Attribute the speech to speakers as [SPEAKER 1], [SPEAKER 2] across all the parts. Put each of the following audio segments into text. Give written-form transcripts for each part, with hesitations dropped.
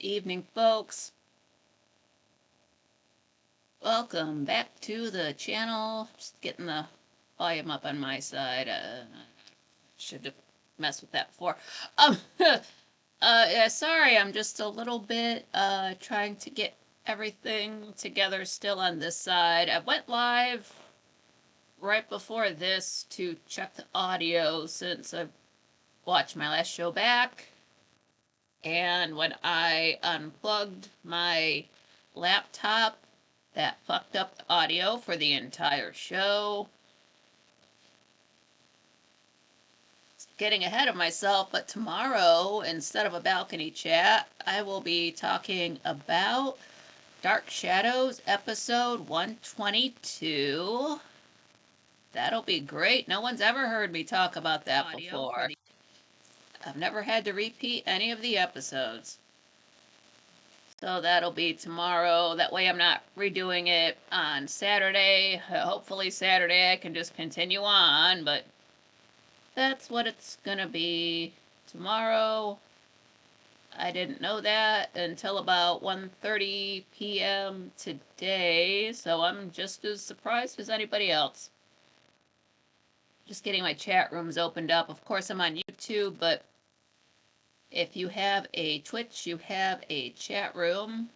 [SPEAKER 1] Evening, folks. Welcome back to the channel. Just getting the volume up on my side. Should have messed with that before. Yeah, sorry, I'm just a little bit trying to get everything together still on this side. I went live right before this to check the audio since I watched my last show back. And when I unplugged my laptop, that fucked up the audio for the entire show. Getting ahead of myself, but tomorrow, instead of a balcony chat, I will be talking about Dark Shadows episode 122. That'll be great. No one's ever heard me talk about that before. I've never had to repeat any of the episodes. So that'll be tomorrow. That way I'm not redoing it on Saturday. Hopefully Saturday I can just continue on, but that's what it's gonna be tomorrow. I didn't know that until about 1:30 p.m. today, so I'm just as surprised as anybody else. Just getting my chat rooms opened up. Of course I'm on YouTube, but if you have a Twitch, you have a chat room.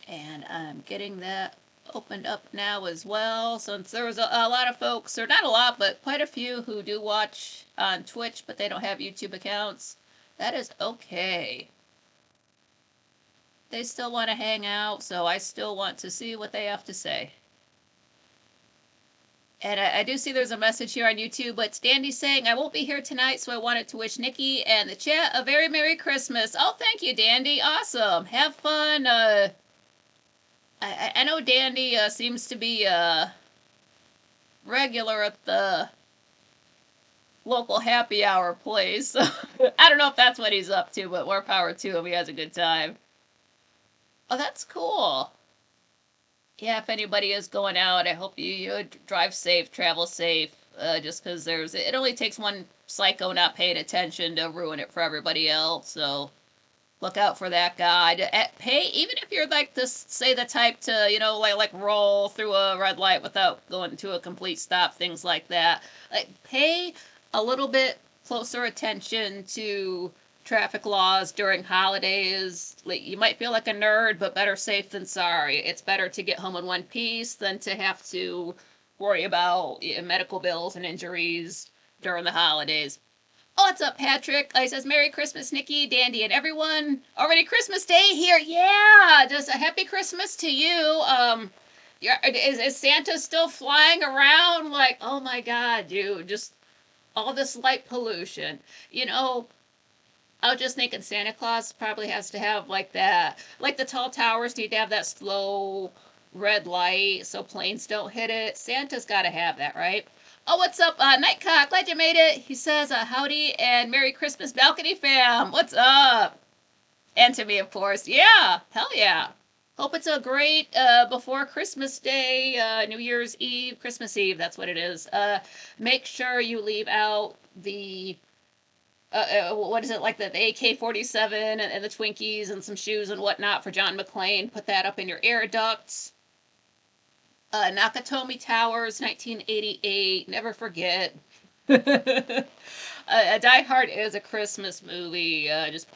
[SPEAKER 1] And I'm getting that opened up now as well, since there was a lot of folks, or not a lot, but quite a few who do watch on Twitch, but they don't have YouTube accounts. That is okay. They still want to hang out, so I still want to see what they have to say. And I do see there's a message here on YouTube, but Dandy's saying, I won't be here tonight, so I wanted to wish Nikki and the chat a very Merry Christmas. Oh, thank you, Dandy. Awesome. Have fun. I know Dandy seems to be regular at the local happy hour place. I don't know if that's what he's up to, but more power to him. He has a good time. Oh, that's cool. Yeah, if anybody is going out, I hope you drive safe, travel safe. Just because it only takes one psycho not paying attention to ruin it for everybody else. So look out for that guy. Pay, even if you're like this, say the type to, like roll through a red light without going to a complete stop, things like that. Like, pay a little bit closer attention to traffic laws during holidays. Like, you might feel like a nerd, but better safe than sorry. It's better to get home in one piece than to have to worry about medical bills and injuries during the holidays. Oh, what's up, Patrick? He says, Merry Christmas, Nikki, Dandy, and everyone. Already Christmas Day here. Yeah, just a happy Christmas to you. Is Santa still flying around? Like, oh my God, dude, just all this light pollution. I was just thinking Santa Claus probably has to have like that, like the tall towers need to have that slow red light so planes don't hit it. Santa's got to have that, right? Oh, what's up, Nightcock? Glad you made it. He says, howdy and Merry Christmas, Balcony fam. What's up? And to me, of course. Yeah, hell yeah. Hope it's a great before Christmas Day, New Year's Eve, Christmas Eve. That's what it is. Make sure you leave out the what is it, like the AK-47 and the Twinkies and some shoes and whatnot for John McClane. Put that up in your air ducts. Nakatomi Towers, 1988. Never forget. Die Hard is a Christmas movie. Just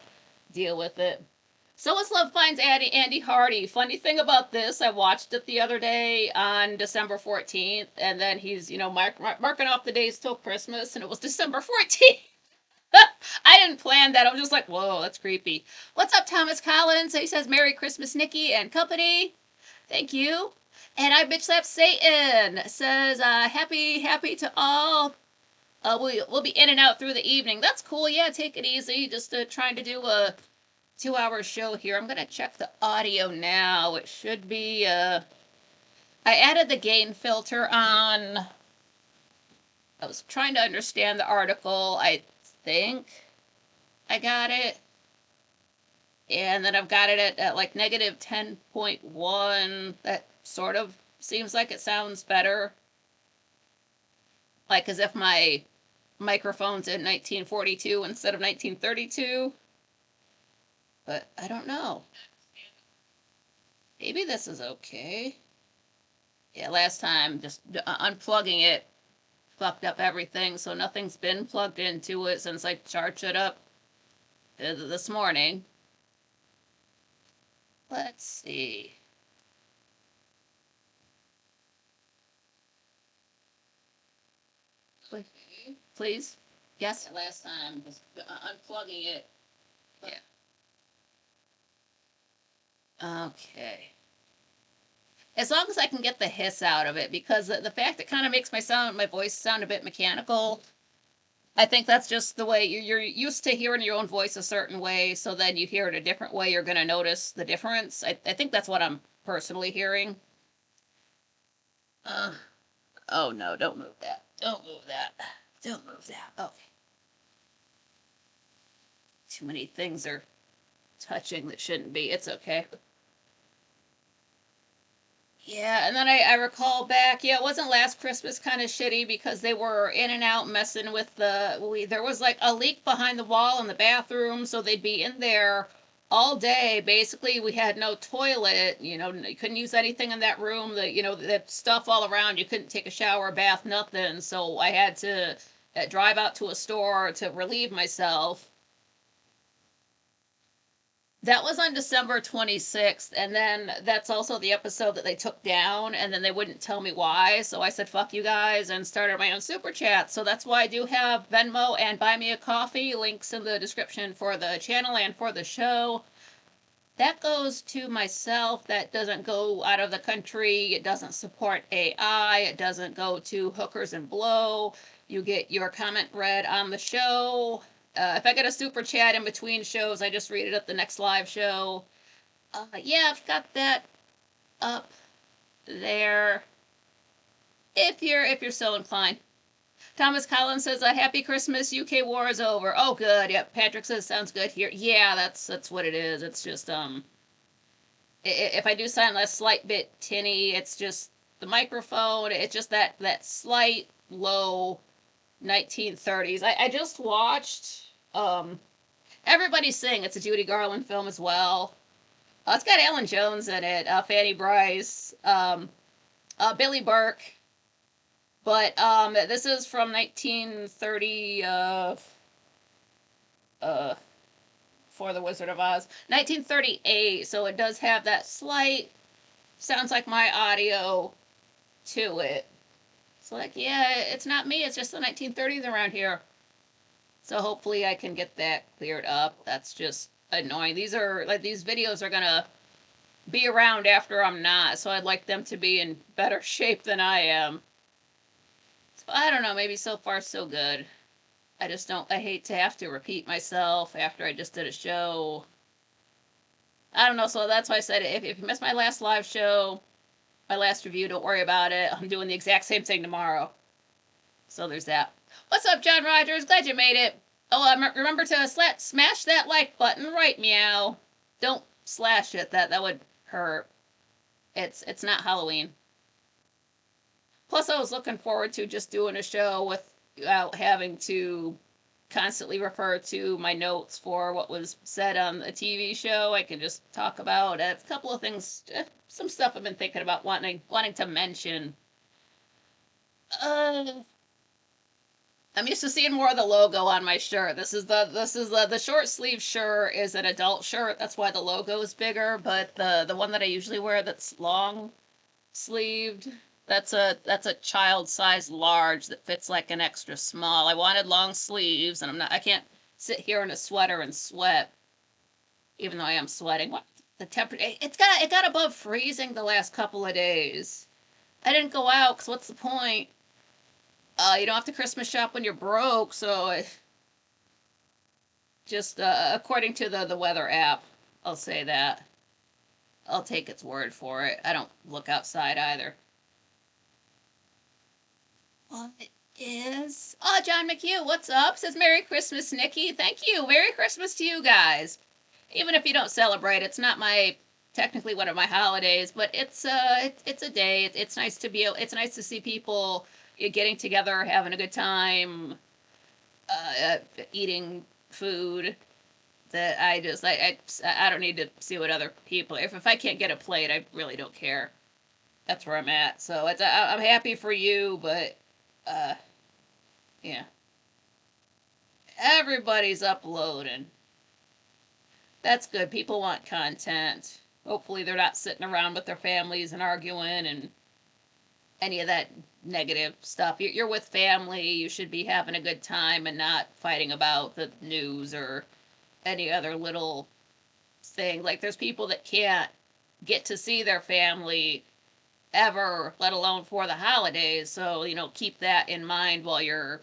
[SPEAKER 1] deal with it. So as Love Finds Andy Hardy. Funny thing about this, I watched it the other day on December 14th, and then he's, marking off the days till Christmas, and it was December 14th. I didn't plan that. I'm just like, whoa, that's creepy. What's up, Thomas Collins? He says, Merry Christmas, Nikki and company. Thank you. And I bitch slap Satan. Says, happy to all. We'll be in and out through the evening. That's cool. Yeah, take it easy. Just trying to do a 2-hour show here. I'm going to check the audio now. It should be, I added the gain filter on. I was trying to understand the article. I think I got it. And then I've got it at like negative 10.1. That sort of seems like it sounds better. Like as if my microphone's in 1942 instead of 1932. but I don't know. Maybe this is okay. Yeah, last time just unplugging it fucked up everything, so nothing's been plugged into it since I charged it up this morning. Let's see. Please? Yes? Last time, just unplugging it. Yeah. Okay. As long as I can get the hiss out of it, because the fact it kind of makes my voice sound a bit mechanical. I think that's just the way you're used to hearing your own voice a certain way, so then you hear it a different way, you're going to notice the difference. I think that's what I'm personally hearing. Uh, oh no, don't move that. Don't move that. Don't move that. Okay. Too many things are touching that shouldn't be. It's okay. Yeah, and then I recall back, yeah, it wasn't last Christmas kind of shitty because they were in and out messing with there was like a leak behind the wall in the bathroom, so they'd be in there all day. Basically, we had no toilet, you couldn't use anything in that room, that stuff all around, you couldn't take a shower, bath, nothing. So I had to drive out to a store to relieve myself. That was on December 26th, and then that's also the episode that they took down, and then they wouldn't tell me why, so I said, fuck you guys, and started my own super chat. So that's why I do have Venmo and Buy Me a Coffee, links in the description for the channel and for the show. That goes to myself, that doesn't go out of the country, it doesn't support AI, it doesn't go to hookers and blow. You get your comment read on the show. If I get a super chat in between shows, I just read it at the next live show. Yeah, I've got that up there. If you're so inclined. Thomas Collins says, "Happy Christmas. UK war is over." Oh, good. Yep. Patrick says, "Sounds good here." Yeah, that's what it is. It's just if I do sound a slight bit tinny, it's just the microphone. It's just that slight low 1930s. I just watched Everybody Sing. It's a Judy Garland film as well. It's got Alan Jones in it, Fanny Bryce, Billy Burke. But this is from 1930. For the Wizard of Oz, 1938. So it does have that slight, sounds like my audio to it. So like, yeah, it's not me. It's just the 1930s around here. So hopefully I can get that cleared up. That's just annoying. These videos are gonna be around after I'm not, so I'd like them to be in better shape than I am. So I don't know, maybe so far so good. I hate to have to repeat myself after I just did a show. I don't know, so that's why I said if you missed my last live show, my last review, don't worry about it. I'm doing the exact same thing tomorrow. So there's that. What's up, John Rogers? Glad you made it. Oh, remember to smash that like button, right, meow. Don't slash it, that would hurt. It's not Halloween. Plus, I was looking forward to just doing a show without having to constantly refer to my notes for what was said on the TV show. I can just talk about a couple of things, some stuff I've been thinking about wanting to mention. I'm used to seeing more of the logo on my shirt. This is the short sleeve shirt is an adult shirt. That's why the logo is bigger. But the one that I usually wear that's long sleeved, that's a child size large that fits like an extra small. I wanted long sleeves, and I can't sit here in a sweater and sweat, even though I am sweating. What the temperature? It got above freezing the last couple of days. I didn't go out because what's the point? You don't have to Christmas shop when you're broke, so just according to the weather app, I'll say that. I'll take its word for it. I don't look outside either. What is... Oh, John McHugh, what's up? Says Merry Christmas, Nikki. Thank you. Merry Christmas to you guys. Even if you don't celebrate, it's not technically one of my holidays, but it's a day. It's nice to see people getting together, having a good time, eating food. that I don't need to see what other people. If I can't get a plate, I really don't care. That's where I'm at. So I'm happy for you, but uh, yeah, everybody's uploading. That's good. People want content. Hopefully, they're not sitting around with their families and arguing and any of that negative stuff. You're with family. You should be having a good time and not fighting about the news or any other little thing. Like, there's people that can't get to see their family ever, let alone for the holidays. So, keep that in mind while you're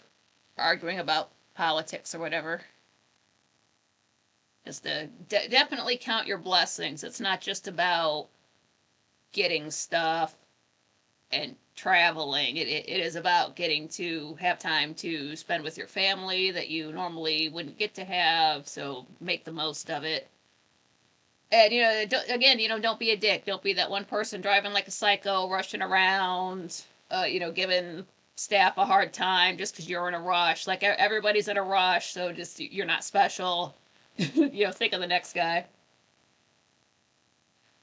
[SPEAKER 1] arguing about politics or whatever. Just to definitely count your blessings. It's not just about getting stuff and traveling. It is about getting to have time to spend with your family that you normally wouldn't get to have. So make the most of it. And again, don't be a dick. Don't be that one person driving like a psycho, rushing around, giving staff a hard time just because you're in a rush. Like, everybody's in a rush, so just you're not special. Think of the next guy.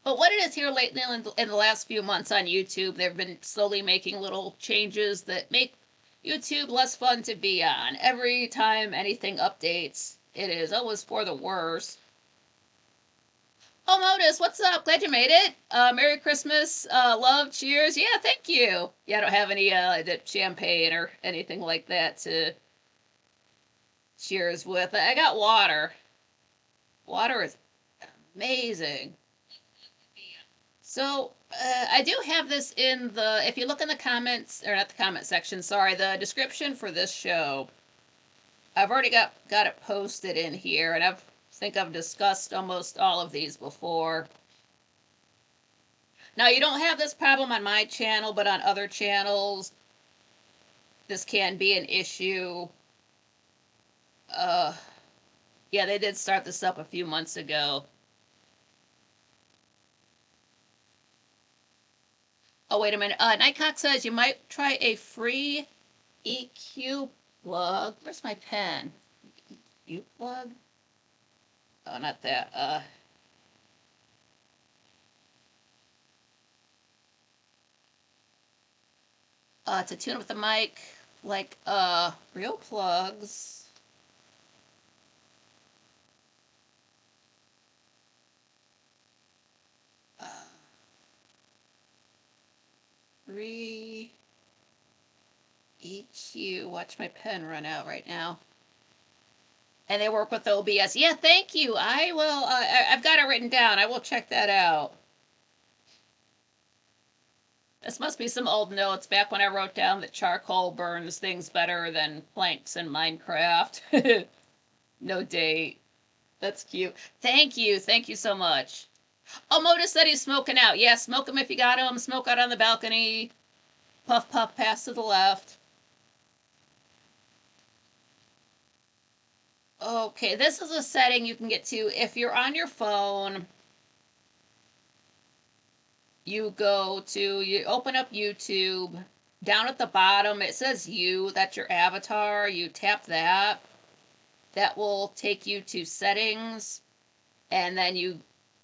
[SPEAKER 1] But what it is here lately in the last few months on YouTube, they've been slowly making little changes that make YouTube less fun to be on. Every time anything updates, it is always for the worse. Oh, Modus, what's up? Glad you made it. Merry Christmas. Love, cheers. Yeah, thank you. Yeah, I don't have any champagne or anything like that to cheers with. I got water. Water is amazing. So, I do have this in if you look in the comments, or not the comment section, sorry, the description for this show. I've already got it posted in here, and I think I've discussed almost all of these before. Now, you don't have this problem on my channel, but on other channels, this can be an issue. Yeah, they did start this up a few months ago. Oh, wait a minute. Nightcock says you might try a free EQ plug. Where's my pen? EQ plug? Oh, not that. To tune up the mic, like, real plugs. Free EQ. Watch my pen run out right now. And they work with OBS. Yeah, thank you. I will. I've got it written down. I will check that out. This must be some old notes back when I wrote down that charcoal burns things better than planks in Minecraft. No date. That's cute. Thank you. Thank you so much. Oh, Modus said he's smoking out. Yeah, smoke him if you got him. Smoke out on the balcony. Puff, puff, pass to the left. Okay, this is a setting you can get to if you're on your phone. You open up YouTube. Down at the bottom, it says that's your avatar. You tap that. That will take you to settings. And then you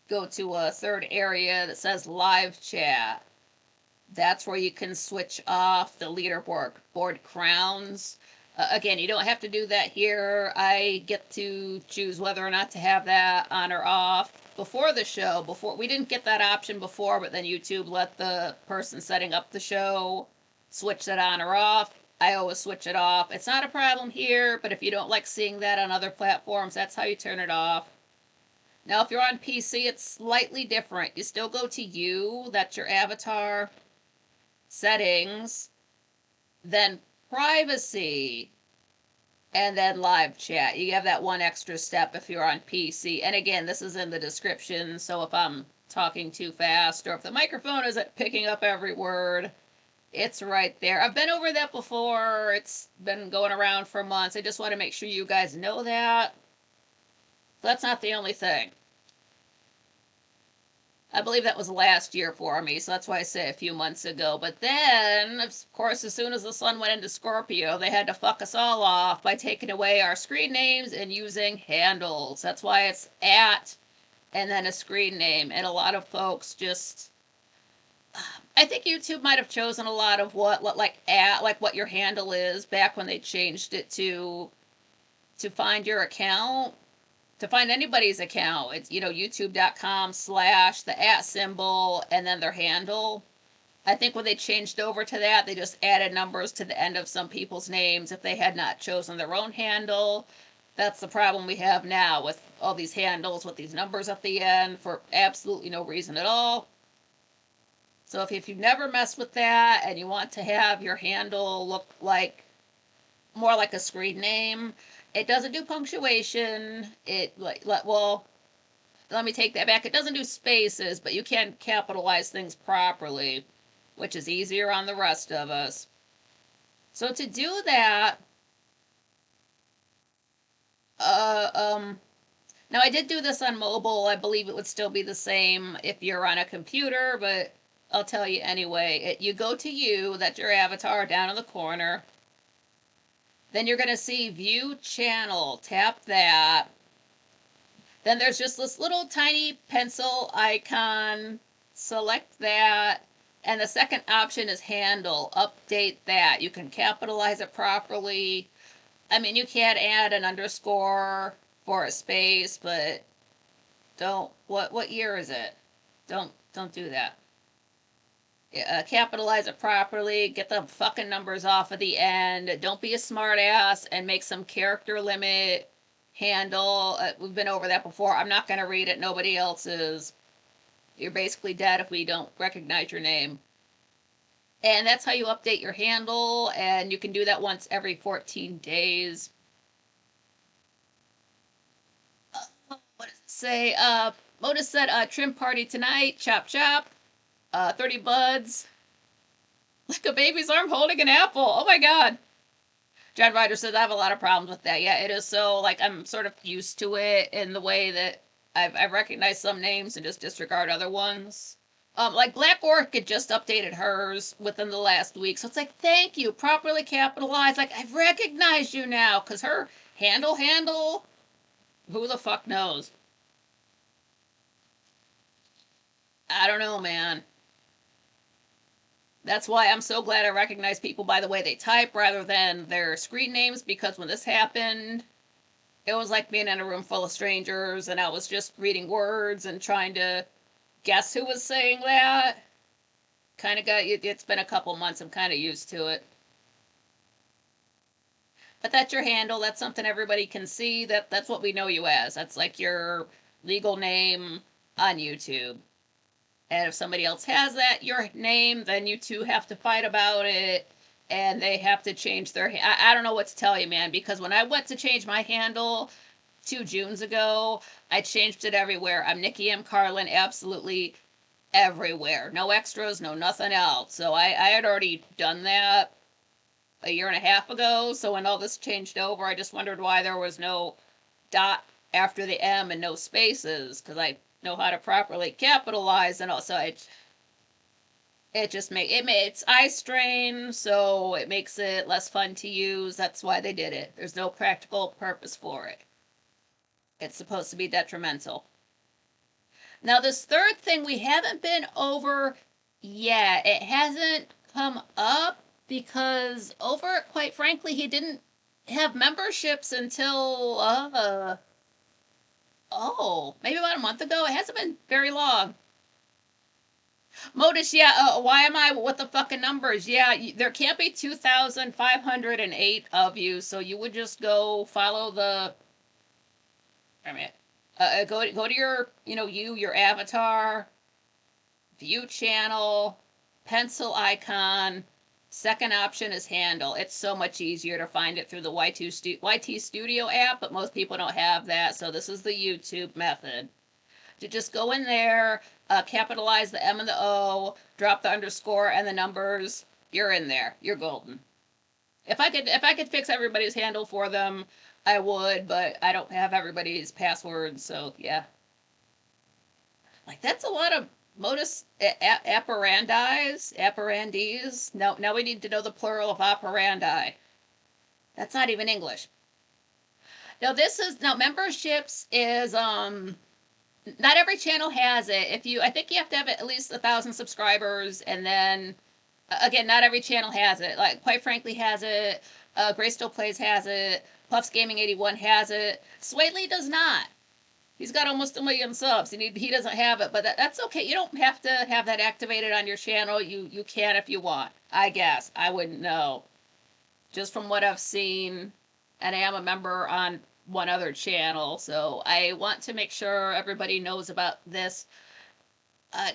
[SPEAKER 1] go to a third area that says live chat. That's where you can switch off the leaderboard crowns. Again, you don't have to do that here. I get to choose whether or not to have that on or off. Before the show, we didn't get that option before, but then YouTube let the person setting up the show switch that on or off. I always switch it off. It's not a problem here, but if you don't like seeing that on other platforms, that's how you turn it off. Now, if you're on PC, it's slightly different. You still go to that's your avatar, settings, then privacy, and then live chat. You have that one extra step if you're on PC. And again, this is in the description, so if I'm talking too fast or if the microphone isn't picking up every word, it's right there. I've been over that before. It's been going around for months. I just want to make sure you guys know that. That's not the only thing. I believe that was last year for me, so that's why I say a few months ago. But then, of course, as soon as the sun went into Scorpio, they had to fuck us all off by taking away our screen names and using handles. That's why it's at and then a screen name. And a lot of folks just, I think YouTube might have chosen a lot of what like what your handle is back when they changed it to find your account, to find anybody's account. It's, youtube.com/ the at symbol and then their handle. I think when they changed over to that, they just added numbers to the end of some people's names if they had not chosen their own handle. That's the problem we have now with all these handles with these numbers at the end for absolutely no reason at all. So if you've never messed with that and you want to have your handle look like more like a screen name, it doesn't do punctuation. Well, let me take that back. It doesn't do spaces, but you can capitalize things properly, which is easier on the rest of us. So to do that, now I did do this on mobile. I believe it would still be the same if you're on a computer, but I'll tell you anyway. You go to you, that's your avatar down in the corner. Then you're going to see view channel. Tap that. Then there's just this little tiny pencil icon. Select that. And the second option is handle. Update that. You can capitalize it properly. I mean, you can't add an underscore for a space, but don't. What year is it? Don't do that. Capitalize it properly, get the fucking numbers off of the end, don't be a smartass and make some character limit handle. We've been over that before. I'm not going to read it. Nobody else is. You're basically dead if we don't recognize your name. And that's how you update your handle, and you can do that once every 14 days. What does it say? Modus said, trim party tonight, chop chop. 30 buds. Like a baby's arm holding an apple. Oh my god. John Ryder says, I have a lot of problems with that. Yeah, it is so, like, I'm sort of used to it in the way that I've recognized some names and just disregard other ones. Like Black Orchid just updated hers within the last week. So it's like, thank you, properly capitalized. Like, I've recognized you now. Because her handle, who the fuck knows? I don't know, man. That's why I'm so glad I recognize people by the way they type rather than their screen names, because when this happened, it was like being in a room full of strangers and I was just reading words and trying to guess who was saying that. Kind of it's been a couple months, I'm kind of used to it. But that's your handle, that's something everybody can see, that's what we know you as. That's like your legal name on YouTube. And if somebody else has that, your name, then you two have to fight about it. And they have to change their... I don't know what to tell you, man. Because when I went to change my handle 2 Junes ago, I changed it everywhere. I'm Nikki M. Carlin, absolutely everywhere. No extras, no nothing else. So I had already done that a year and a half ago. So when all this changed over, I just wondered why there was no dot after the M and no spaces. Because I know how to properly capitalize, and also it just it's eye strain, so it makes it less fun to use. That's why they did it. There's no practical purpose for it. It's supposed to be detrimental. Now this third thing we haven't been over yet. It hasn't come up because over, quite frankly, he didn't have memberships until maybe about a month ago. It hasn't been very long. Modus, yeah, why am I with the fucking numbers? Yeah, there can't be 2,508 of you, so you would just go follow the... Wait a minute. Go to your, your avatar, view channel, pencil icon. Second option is handle. It's so much easier to find it through the YT Studio app, but most people don't have that, so this is the YouTube method. To just go in there, capitalize the M and the O, drop the underscore and the numbers, you're in there. You're golden. If I could fix everybody's handle for them, I would, but I don't have everybody's passwords, so yeah. Like, that's a lot of Modus operandis. No, now we need to know the plural of operandi. That's not even English. Now memberships is not every channel has it. I think you have to have at least 1,000 subscribers, and then again, not every channel has it. Like Quite Frankly has it. Gray Still Plays has it. Puffs Gaming 81 has it. Swaley does not. He's got almost 1 million subs, and he doesn't have it, but that's okay. You don't have to have that activated on your channel. You can if you want. I guess I wouldn't know. Just from what I've seen, and I am a member on one other channel, so I want to make sure everybody knows about this.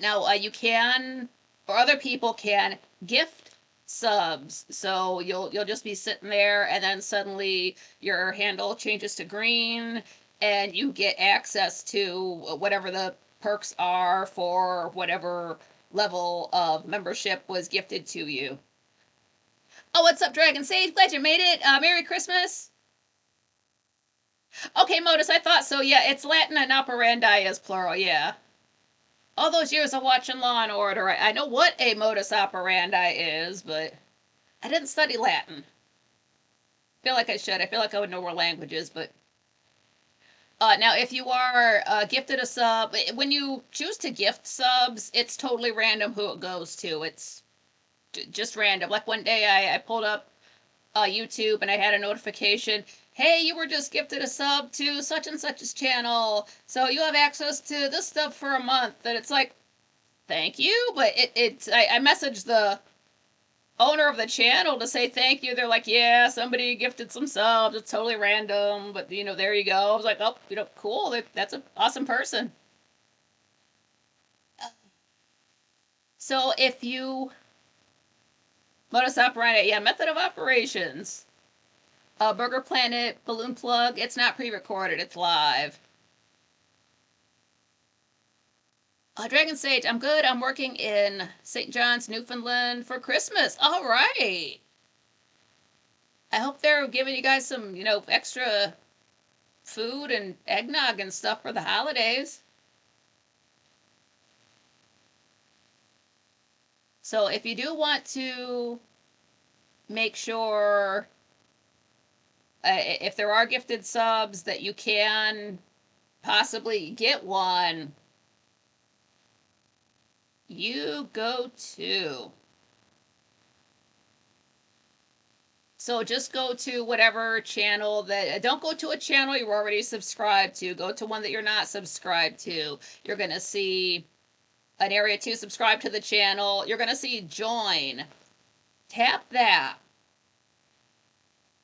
[SPEAKER 1] Now you can, or other people can, gift subs. So you'll just be sitting there, and then suddenly your handle changes to green, and you get access to whatever the perks are for whatever level of membership was gifted to you. Oh, what's up, Dragon Sage? Glad you made it. Merry Christmas. Okay, Modus, I thought so. Yeah, it's Latin and operandi is plural. Yeah. All those years of watching Law and Order, I know what a modus operandi is, but I didn't study Latin. I feel like I should. I feel like I would know more languages, but now, if you are gifted a sub, when you choose to gift subs, it's totally random who it goes to. It's just random. Like one day I pulled up YouTube and I had a notification. Hey, you were just gifted a sub to such and such's channel, so you have access to this stuff for a month. And it's like, thank you, but I messaged the owner of the channel to say thank you. They're like, yeah, somebody gifted some subs. It's totally random, but there you go. I was like, oh, cool. That's an awesome person. So if you modus operandi, yeah, method of operations. Burger Planet Balloon Plug. It's not pre-recorded. It's live. Dragon Sage, I'm good. I'm working in St. John's, Newfoundland for Christmas. All right. I hope they're giving you guys some, extra food and eggnog and stuff for the holidays. So if you do want to make sure if there are gifted subs that you can possibly get one, you go to. So just go to whatever channel don't go to a channel you're already subscribed to. Go to one that you're not subscribed to. You're going to see an area to subscribe to the channel. You're going to see join. Tap that.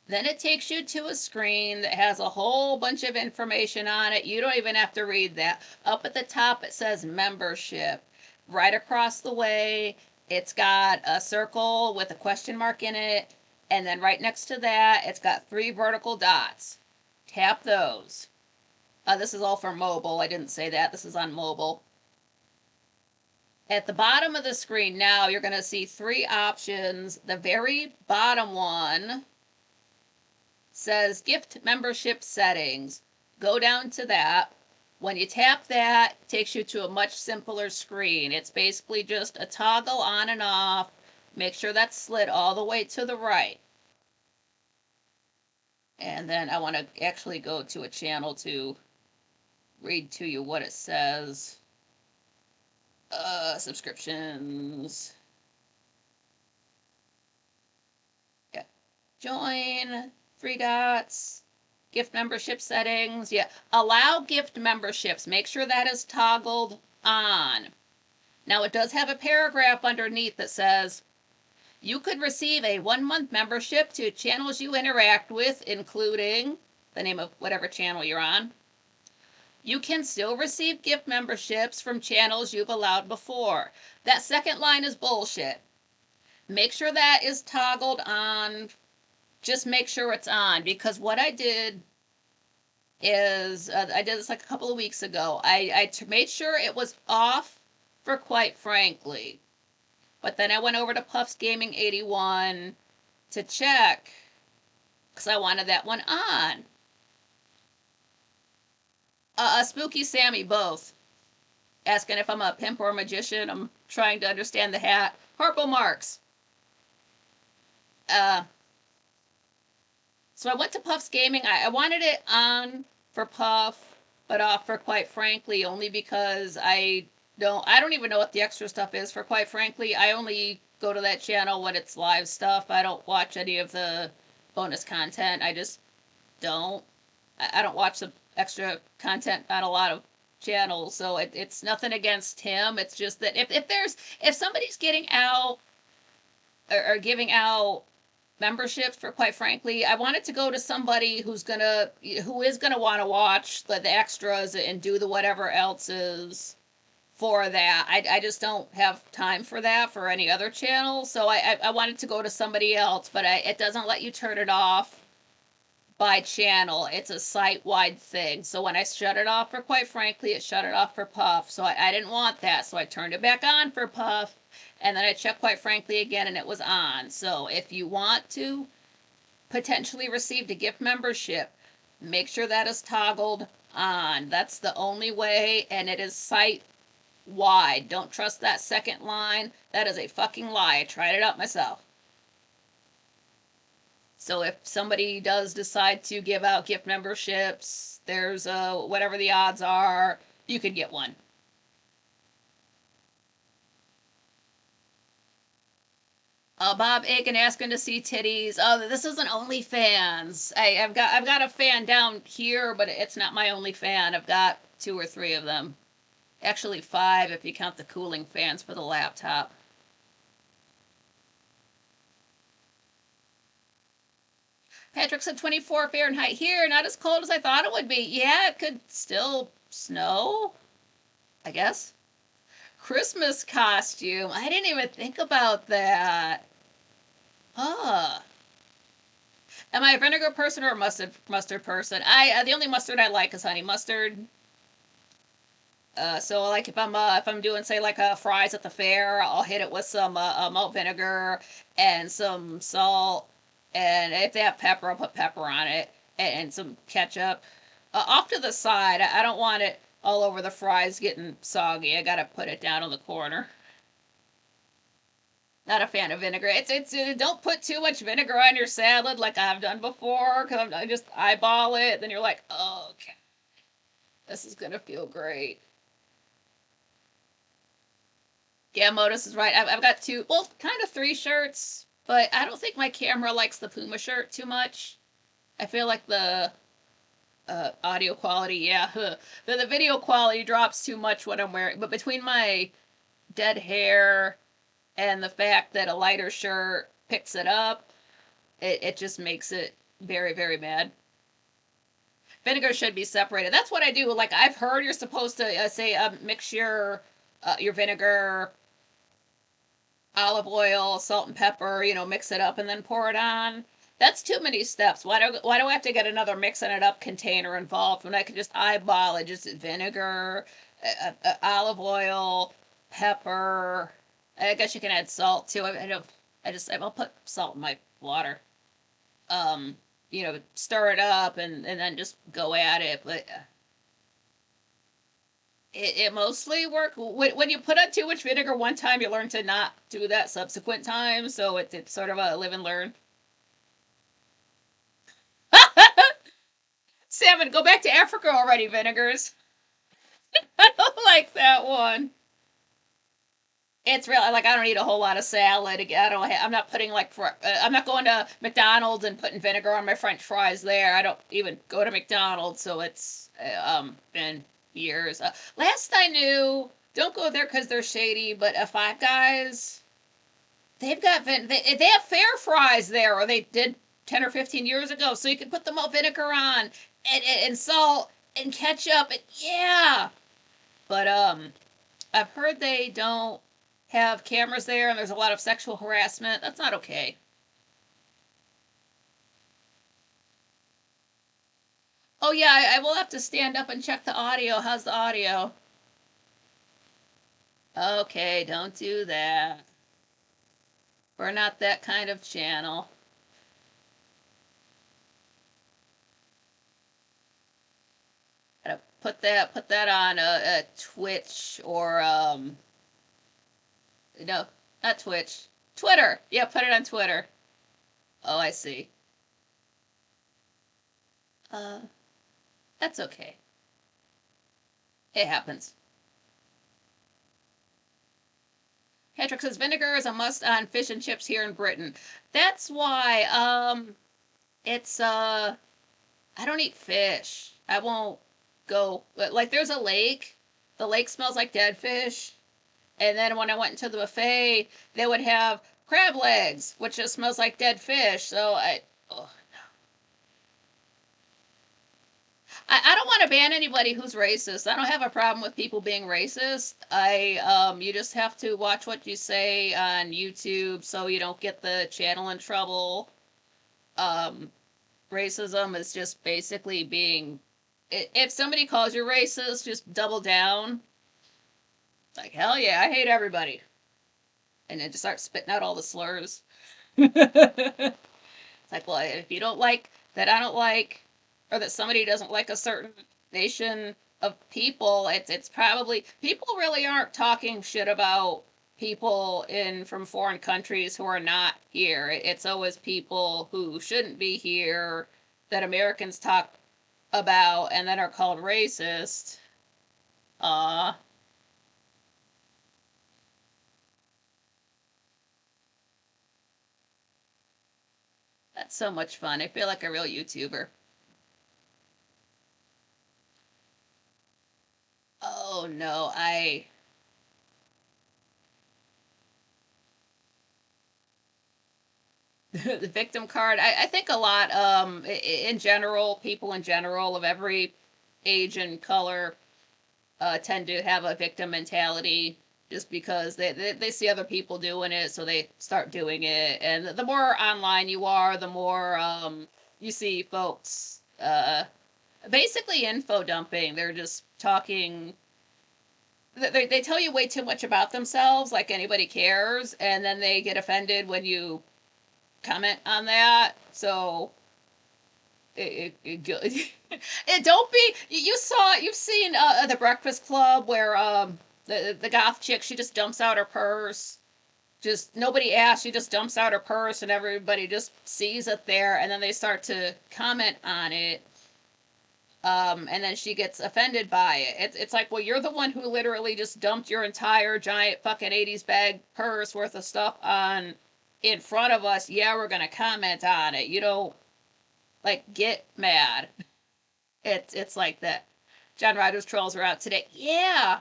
[SPEAKER 1] Then it takes you to a screen that has a whole bunch of information on it. You don't even have to read that. Up at the top, it says membership. Right across the way, it's got a circle with a question mark in it. And then right next to that, it's got 3 vertical dots. Tap those. This is all for mobile. I didn't say that. This is on mobile. At the bottom of the screen now, you're going to see 3 options. The very bottom one says gift membership settings. Go down to that. When you tap that, it takes you to a much simpler screen. It's basically just a toggle on and off. Make sure that's slid all the way to the right. And then I want to actually go to a channel to read to you what it says. Subscriptions. Yeah. Join. 3 dots. Gift membership settings. Yeah. Allow gift memberships. Make sure that is toggled on. Now it does have a paragraph underneath that says, you could receive a 1-month membership to channels you interact with, including the name of whatever channel you're on. You can still receive gift memberships from channels you've allowed before. That second line is bullshit. Make sure that is toggled on. Just make sure it's on, because what I did is, I did this like a couple of weeks ago. I made sure it was off for Quite Frankly. But then I went over to Puffs Gaming 81 to check, because I wanted that one on. Spooky Sammy, both. Asking if I'm a pimp or a magician. I'm trying to understand the hat. Harpo Marx. Uh, so I went to Puff's Gaming. I wanted it on for Puff, but off for Quite Frankly only because I don't even know what the extra stuff is for Quite Frankly. I only go to that channel when it's live stuff. I don't watch any of the bonus content. I just don't. I don't watch the extra content on a lot of channels, so it's nothing against him. It's just that if somebody's getting out or giving out memberships for Quite Frankly, I want it to go to somebody who is gonna want to watch the extras and do the whatever else is for that. I just don't have time for that for any other channel, so I want it to go to somebody else, but it doesn't let you turn it off by channel. It's a site-wide thing. So when I shut it off for Quite Frankly, it shut it off for Puff. So I didn't want that. So I turned it back on for Puff. And then I checked Quite Frankly again and it was on. So if you want to potentially receive a gift membership, make sure that is toggled on. That's the only way, and it is site-wide. Don't trust that second line. That is a fucking lie. I tried it out myself. So if somebody does decide to give out gift memberships, there's whatever the odds are, you could get one. Bob Aiken asking to see titties. Oh, this isn't OnlyFans. I've got a fan down here, but it's not my only fan. I've got 2 or 3 of them. Actually 5 if you count the cooling fans for the laptop. Patrick said 24 Fahrenheit here, not as cold as I thought it would be. Yeah, it could still snow, I guess. Christmas costume. I didn't even think about that. Huh. Am I a vinegar person or a mustard person? The only mustard I like is honey mustard. So like if I'm doing say like fries at the fair, I'll hit it with some malt vinegar and some salt, and if they have pepper, I'll put pepper on it and some ketchup. Off to the side. I don't want it all over the fries getting soggy. I gotta put it down on the corner. Not a fan of vinegar. It's don't put too much vinegar on your salad like I've done before because I just eyeball it. Then you're like, oh, okay, this is gonna feel great. Yeah, Modus is right. I've got 2, well, kind of 3 shirts, but I don't think my camera likes the Puma shirt too much. I feel like the audio quality, yeah, the video quality drops too much when I'm wearing. But between my dead hair and the fact that a lighter shirt picks it up, it just makes it very, very bad. Vinegar should be separated. That's what I do. Like I've heard you're supposed to say mix your vinegar, olive oil, salt and pepper, mix it up and then pour it on. That's too many steps. Why do I have to get another mixing it up container involved when I can just eyeball it? Just vinegar, olive oil, pepper. I guess you can add salt too. I'll put salt in my water. Stir it up and then just go at it. But it mostly work when you put on too much vinegar one time. You learn to not do that subsequent time, so it's sort of a live and learn. Salmon, go back to Africa already, vinegars. I don't like that one. It's real. Like I don't eat a whole lot of salad. I don't. I'm not putting I'm not going to McDonald's and putting vinegar on my French fries there. I don't even go to McDonald's, so it's been years. Last I knew, don't go there because they're shady. But Five Guys, they have fair fries there, or they did 10 or 15 years ago. So you can put the malt vinegar on and salt and ketchup. And, yeah, but I've heard they don't have cameras there and there's a lot of sexual harassment. That's not okay. Oh yeah, I will have to stand up and check the audio. How's the audio? Okay, don't do that. We're not that kind of channel. put that on a Twitch or no, not Twitch, Twitter. Yeah, put it on Twitter. Oh, I see. Uh, that's okay. It happens. Patrick says vinegar is a must on fish and chips here in Britain. That's why it's I don't eat fish. I won't go like there's a lake. The lake smells like dead fish. And then when I went into the buffet, they would have crab legs, which just smells like dead fish. So oh, I don't want to ban anybody who's racist. I don't have a problem with people being racist. You just have to watch what you say on YouTube so you don't get the channel in trouble. Um, Racism is just basically being. If somebody calls you racist, just double down. Like hell yeah, I hate everybody, and then just start spitting out all the slurs. It's like, well, if you don't like that, I don't like, or that somebody doesn't like a certain nation of people, it's probably people really aren't talking shit about people in from foreign countries who are not here. It's always people who shouldn't be here that Americans talk about and that are called racist. Uh, that's so much fun. I feel like a real YouTuber. Oh no, the victim card. I think a lot in general, people in general of every age and color tend to have a victim mentality just because they see other people doing it, so they start doing it. And the more online you are, the more you see folks basically info dumping. They're just talking. They tell you way too much about themselves, like anybody cares, and then they get offended when you comment on that. So it don't be you've seen the Breakfast Club where the goth chick, she just dumps out her purse, just nobody asks, she just dumps out her purse and everybody just sees it there and then they start to comment on it, and then she gets offended by it. It's like, well, you're the one who literally just dumped your entire giant fucking 80s bag purse worth of stuff on in front of us. Yeah, we're gonna comment on it. You don't like get mad. It's like that. John Rogers trolls are out today. Yeah,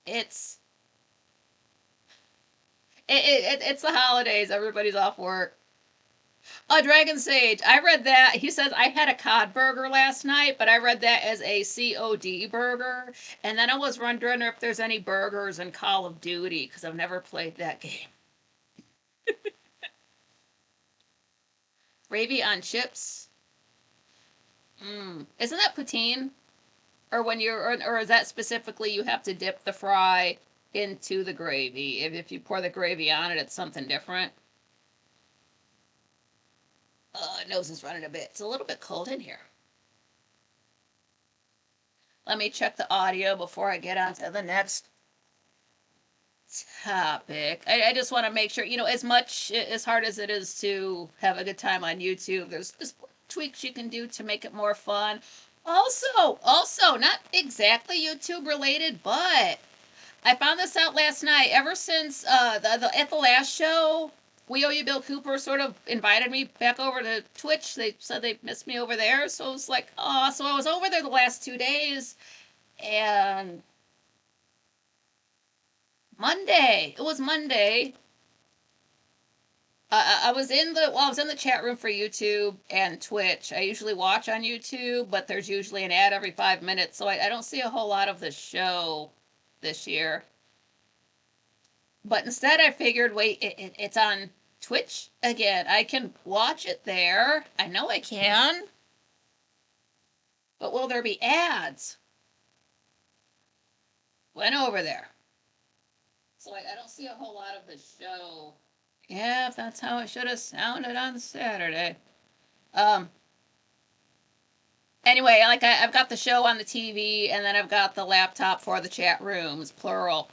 [SPEAKER 1] it's it's the holidays. Everybody's off work. Dragon Sage. I read that. He says I had a cod burger last night, but I read that as a COD burger. And then I was wondering if there's any burgers in Call of Duty because I've never played that game. Gravy on chips. Isn't that poutine? Or when you're, or is that specifically you have to dip the fry into the gravy? If you pour the gravy on it, it's something different. Nose is running a bit. It's a little bit cold in here. Let me check the audio before I get on to the next topic. I just want to make sure, as much as hard as it is to have a good time on YouTube, there's just tweaks you can do to make it more fun. Also, not exactly YouTube related, but I found this out last night. Ever since at the last show, We Owe You Bill Cooper sort of invited me back over to Twitch. They said they missed me over there, so I was like, oh, so I was over there the last 2 days, and Monday. It was Monday. I was in the chat room for YouTube and Twitch. I usually watch on YouTube, but there's usually an ad every 5 minutes, so I don't see a whole lot of the show this year. But instead, I figured, wait, it's on Twitch again. I can watch it there. I know I can. But will there be ads? Went over there. So I don't see a whole lot of the show. Yeah, if that's how it should have sounded on Saturday. Um, Anyway, like I've got the show on the TV, and then I've got the laptop for the chat rooms, plural.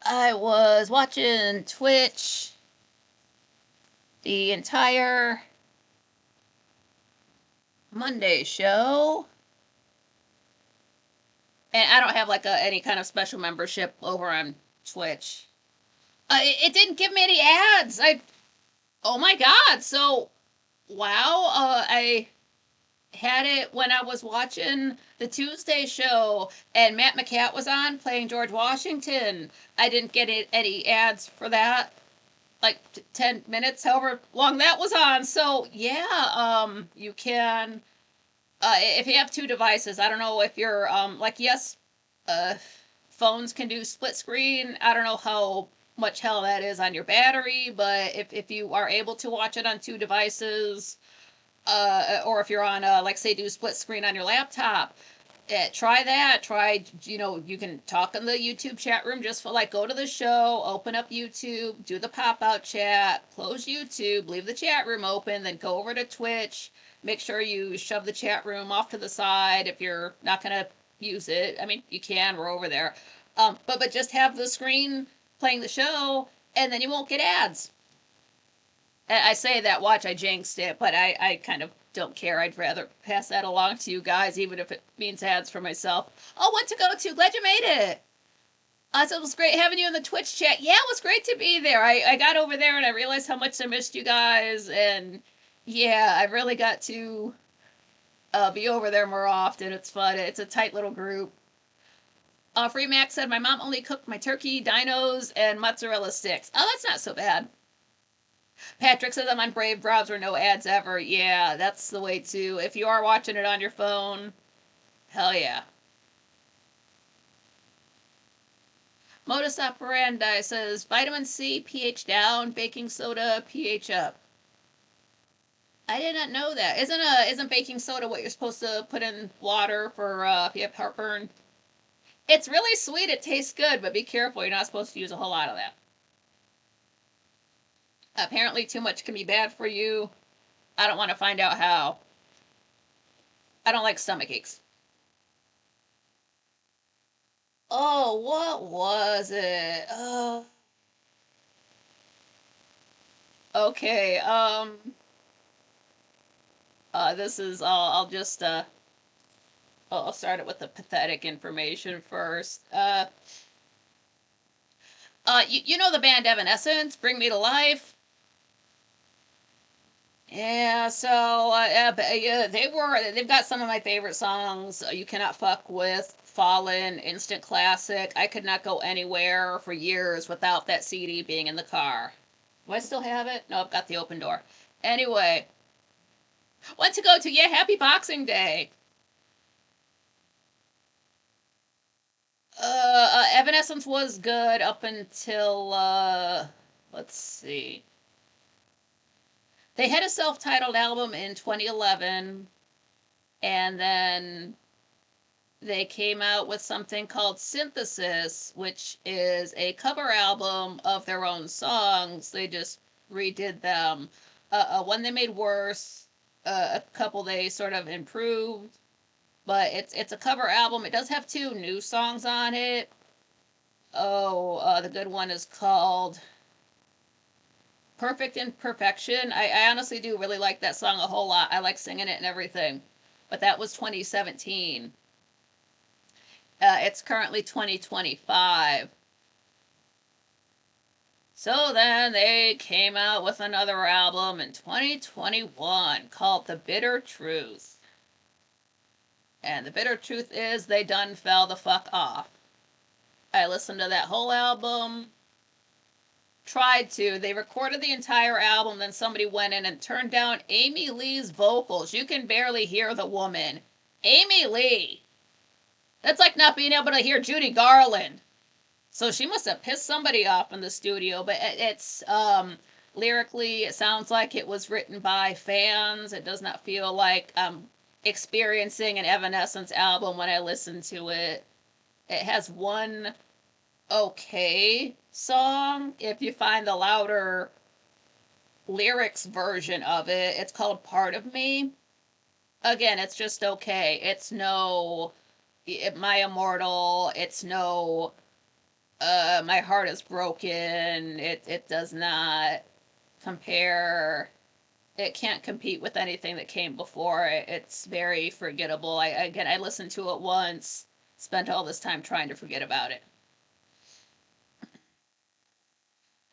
[SPEAKER 1] I was watching Twitch the entire Monday show, and I don't have like any kind of special membership over on Twitch. It didn't give me any ads. Oh my god! So wow, I had it when I was watching the Tuesday show, and Matt McCat was on playing George Washington. I didn't get any ads for that. Like 10 minutes, however long that was on. So yeah, you can if you have two devices. I don't know if you're like, yes, uh phones can do split screen. I don't know how much hell that is on your battery, but if you are able to watch it on two devices, or if you're on like say do split screen on your laptop, try that. Try, you can talk in the YouTube chat room just for like, go to the show, open up YouTube, do the pop out chat, close YouTube, leave the chat room open, then go over to Twitch. Make sure you shove the chat room off to the side if you're not gonna use it. I mean, you can. We're over there, but just have the screen playing the show, and then you won't get ads. I say that, watch, I jinxed it, but I kind of don't care. I'd rather pass that along to you guys, even if it means ads for myself. Oh, what to go to? Glad you made it. So it was great having you in the Twitch chat. Yeah, it was great to be there. I got over there and I realized how much I missed you guys. And yeah, I really got to be over there more often. It's fun. It's a tight little group. Free Max said, my mom only cooked my turkey, dinos, and mozzarella sticks. Oh, that's not so bad. Patrick says I'm on Brave browser, no ads ever. Yeah, that's the way too. If you are watching it on your phone, hell yeah. Modus operandi says vitamin C, pH down, baking soda, pH up. I did not know that. Isn't baking soda what you're supposed to put in water for if you have heartburn? It's really sweet. It tastes good, but be careful. You're not supposed to use a whole lot of that. Apparently, too much can be bad for you. I don't want to find out how. I don't like stomach aches. Oh, what was it? Oh, okay. This is. I'll just. I'll start it with the pathetic information first. You know the band Evanescence, Bring Me to Life. Yeah, so they've got some of my favorite songs. You Cannot Fuck With, Fallen, Instant Classic. I could not go anywhere for years without that CD being in the car. Do I still have it? No, I've got the open door. Anyway, what to go to? Yeah, happy Boxing Day. Evanescence was good up until let's see. They had a self-titled album in 2011, and then they came out with something called Synthesis, which is a cover album of their own songs. They just redid them. One they made worse, a couple they sort of improved, but it's a cover album. It does have two new songs on it. Oh, the good one is called Perfect Imperfection. I honestly do really like that song a whole lot. I like singing it and everything. But that was 2017. It's currently 2025. So then they came out with another album in 2021 called The Bitter Truth. And the bitter truth is they done fell the fuck off. I listened to that whole album. Tried to. They recorded the entire album, then somebody went in and turned down Amy Lee's vocals. You can barely hear the woman. Amy Lee. That's like not being able to hear Judy Garland. So she must have pissed somebody off in the studio, but it's lyrically it sounds like it was written by fans. It does not feel like I'm experiencing an Evanescence album when I listen to it. It has one okay song. If you find the louder lyrics version of it. It's called Part of Me. Again, it's just okay. It's no My Immortal. It's no My Heart Is Broken. It does not compare. It can't compete with anything that came before it. It's very forgettable. I listened to it once, spent all this time trying to forget about it.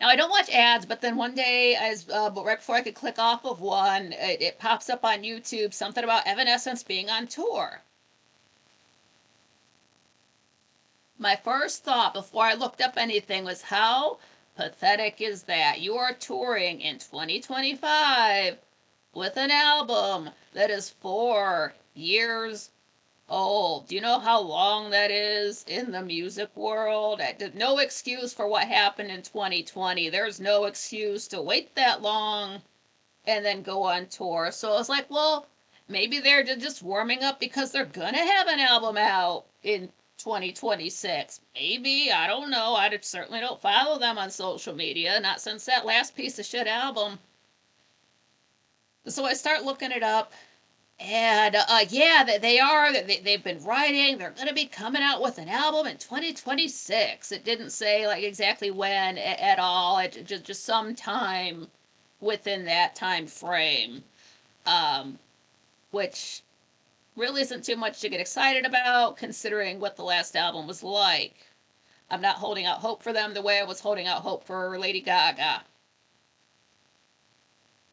[SPEAKER 1] Now I don't watch ads, but then one day, but right before I could click off of one, it pops up on YouTube something about Evanescence being on tour. My first thought before I looked up anything was, how pathetic is that? You are touring in 2025 with an album that is 4 years old. Do you know how long that is in the music world? No excuse for what happened in 2020. There's no excuse to wait that long and then go on tour. So I was like, well, maybe they're just warming up because they're gonna have an album out in 2026. Maybe, I don't know. I certainly don't follow them on social media, not since that last piece of shit album. So I start looking it up, and yeah, they've been writing. They're going to be coming out with an album in 2026. It didn't say like exactly when at all. It just some time within that time frame, um, which really isn't too much to get excited about considering what the last album was like. I'm not holding out hope for them the way I was holding out hope for Lady Gaga.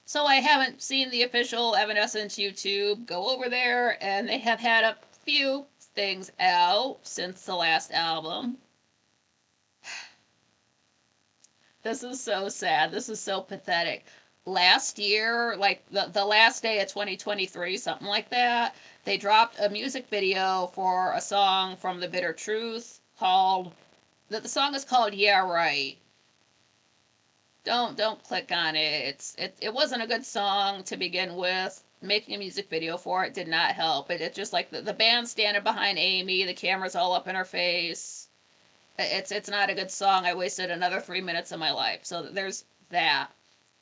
[SPEAKER 1] So I haven't seen the official Evanescence YouTube. Go over there, and they have had a few things out since the last album. This is so sad. This is so pathetic. Last year, like the last day of 2023, something like that, they dropped a music video for a song from The Bitter Truth called, the song is called Yeah Right. Don't click on it. It wasn't a good song to begin with. Making a music video for it did not help. It's just like the band standing behind Amy, the camera's all up in her face. It's not a good song. I wasted another 3 minutes of my life. So there's that.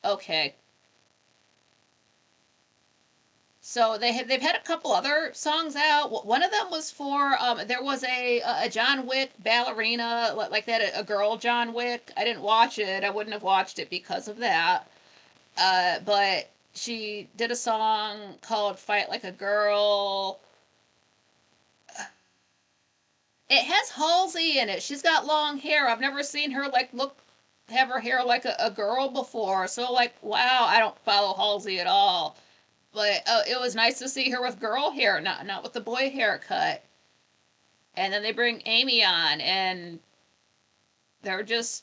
[SPEAKER 1] Okay. So they've had a couple other songs out. One of them was for there was a John Wick ballerina like that, a girl John Wick. I didn't watch it. I wouldn't have watched it because of that. But she did a song called "Fight Like a Girl." It has Halsey in it. She's got long hair. I've never seen her like look have her hair like a girl before. So like, wow, I don't follow Halsey at all. But it was nice to see her with girl hair, not with the boy haircut. And then they bring Amy on, and they're just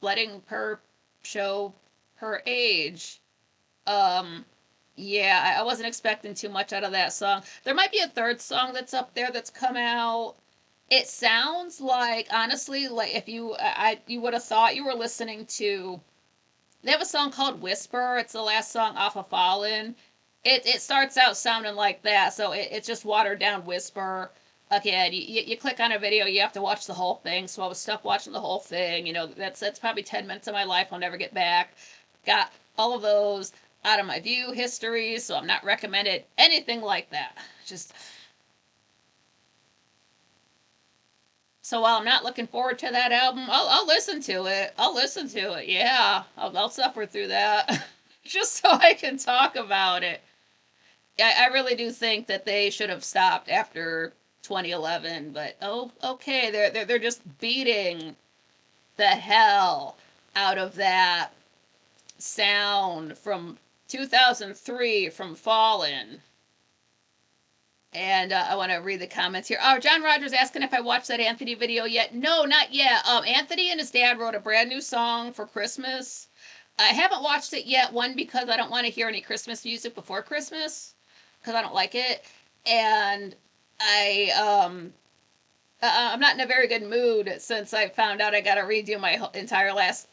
[SPEAKER 1] letting her show her age. Um, yeah, I wasn't expecting too much out of that song. There might be a third song that's up there that's come out. It sounds like, honestly, like if you would have thought you were listening to. They have a song called Whisper. It's the last song off of Fallen. It starts out sounding like that, so it's just watered down Whisper. Again, you click on a video, you have to watch the whole thing. So I was stuck watching the whole thing. You know, that's probably 10 minutes of my life I'll never get back. Got all of those out of my view history, so I'm not recommended anything like that. Just so while I'm not looking forward to that album, I'll listen to it. I'll listen to it. Yeah, I'll suffer through that just so I can talk about it. I really do think that they should have stopped after 2011, but oh, okay, they're just beating the hell out of that sound from 2003 from Fallen. And I want to read the comments here. Oh, John Rogers asking if I watched that Anthony video yet. No, not yet. Anthony and his dad wrote a brand new song for Christmas. I haven't watched it yet. One, because I don't want to hear any Christmas music before Christmas, because I don't like it. And I'm not in a very good mood since I found out I got to redo my entire last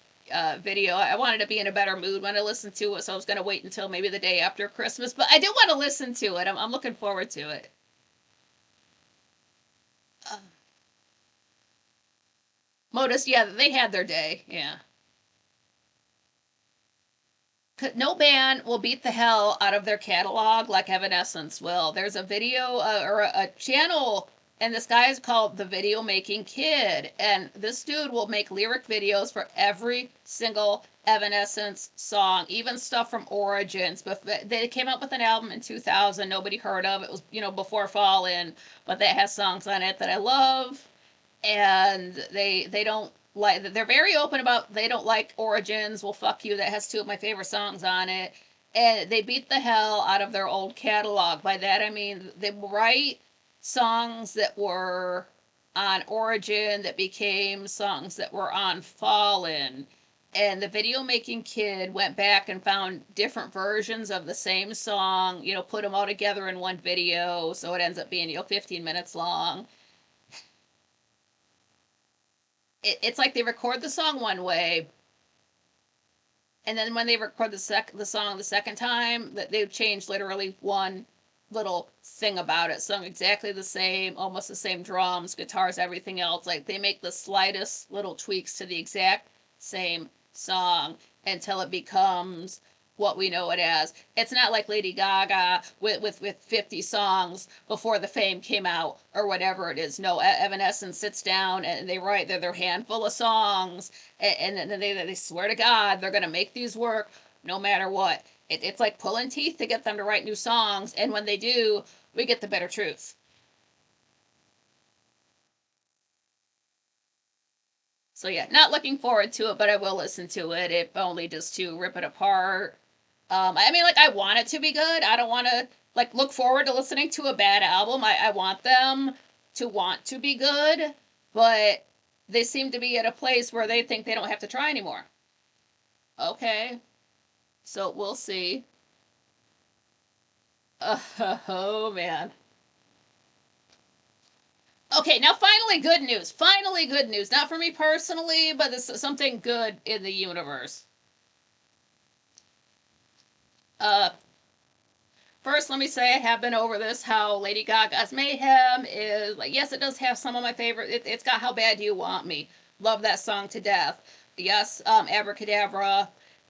[SPEAKER 1] video. I wanted to be in a better mood when I listened to it, so I was going to wait until maybe the day after Christmas. But I do want to listen to it. I'm looking forward to it. Uh, Modus, yeah, they had their day. Yeah. no band will beat the hell out of their catalog like Evanescence will. There's a video or a channel, and this guy is called The Video Making Kid, and this dude will make lyric videos for every single Evanescence song, even stuff from Origins. But they came out with an album in 2000 nobody heard of. It was, before Fallen, but that has songs on it that I love, and they don't like, they're very open about they don't like Origins. Well, fuck you, that has two of my favorite songs on it. And they beat the hell out of their old catalog. By that I mean they write songs that were on Origin that became songs that were on Fallen. And the Video Making Kid went back and found different versions of the same song, put them all together in one video, so it ends up being 15 minutes long. It's like they record the song one way, and then when they record the song the second time, that they've changed literally one little thing about it. Sung exactly the same, almost the same drums, guitars, everything else. Like they make the slightest little tweaks to the exact same song until it becomes what we know it as. It's not like Lady Gaga with 50 songs before the Fame came out or whatever it is. No, Evanescence sits down and they write their handful of songs, and then they swear to God they're going to make these work no matter what. It's like pulling teeth to get them to write new songs, and when they do, we get the bitter truth. So yeah, not looking forward to it, but I will listen to it, if only just to rip it apart. I mean, like, I want it to be good. I don't want to, like, look forward to listening to a bad album. I want them to want to be good, but they seem to be at a place where they think they don't have to try anymore. Okay, so we'll see. Oh, man. Okay, now finally good news. Finally good news. Not for me personally, but this is something good in the universe. Uh, First, let me say I have been over this, how Lady Gaga's Mayhem is, like, yes, it does have some of my favorite. It's got How Bad Do You Want Me? Love that song to death. Yes, Abracadabra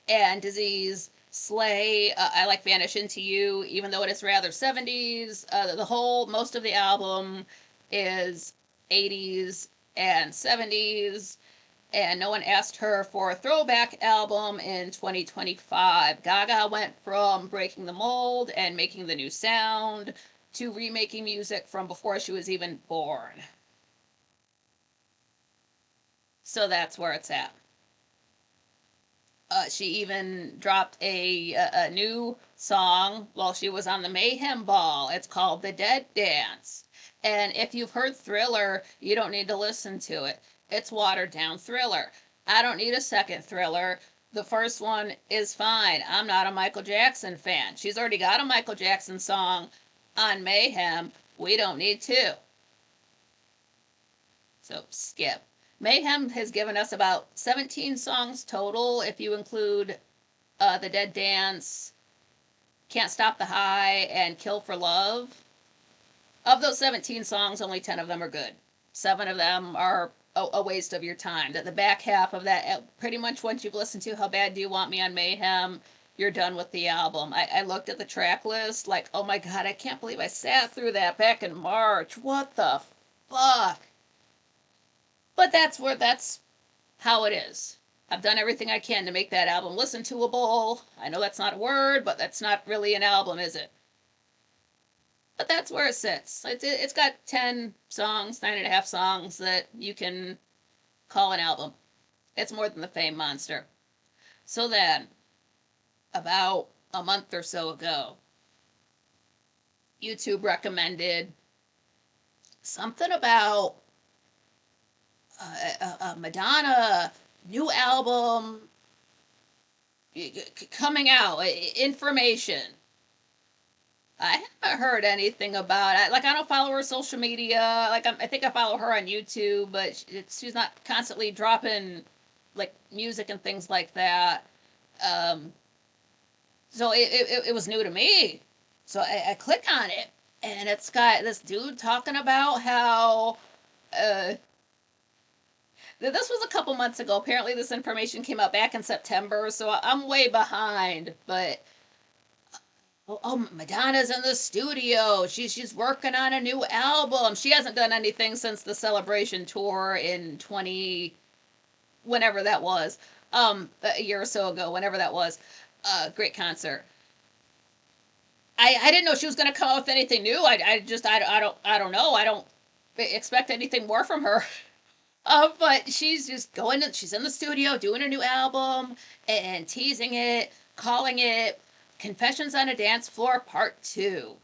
[SPEAKER 1] and Disease, Slay. I like Vanish Into You, even though it is rather 70s. Most of the album is 80s and 70s, and no one asked her for a throwback album in 2025. Gaga went from breaking the mold and making the new sound to remaking music from before she was even born. So that's where it's at. She even dropped a new song while she was on the Mayhem Ball. It's called The Dead Dance. And if you've heard Thriller, you don't need to listen to it. It's watered down Thriller. I don't need a second Thriller. The first one is fine. I'm not a Michael Jackson fan. She's already got a Michael Jackson song on Mayhem. We don't need two. So skip. Mayhem has given us about 17 songs total, if you include The Dead Dance, Can't Stop the High, and Kill for Love. Of those 17 songs, only 10 of them are good. 7 of them are a waste of your time. That the back half of that, pretty much once you've listened to How Bad Do You Want Me on Mayhem, you're done with the album. I looked at the track list, like, oh my god, I can't believe I sat through that back in March. What the fuck? But that's how it is. I've done everything I can to make that album listen toable. I know that's not a word, but that's not really an album, is it? But that's where it sits. It's got 10 songs, 9.5 songs that you can call an album. It's more than the Fame monster. So then, about a month or so ago, YouTube recommended something about Madonna new album coming out, information. I haven't heard anything about it. Like, I don't follow her social media. Like, I think I follow her on YouTube, but she's not constantly dropping, like, music and things like that. So it was new to me. So I click on it, and it's got this dude talking about how This was a couple months ago. Apparently, this information came out back in September, so I'm way behind. But Madonna's in the studio. She's working on a new album. She hasn't done anything since the Celebration tour in 20 whenever that was, a year or so ago, whenever that was. Great concert. I didn't know she was going to come out with anything new. I don't know. I don't expect anything more from her. But she's just she's in the studio doing a new album and teasing it, calling it Confessions on a Dance Floor Part 2.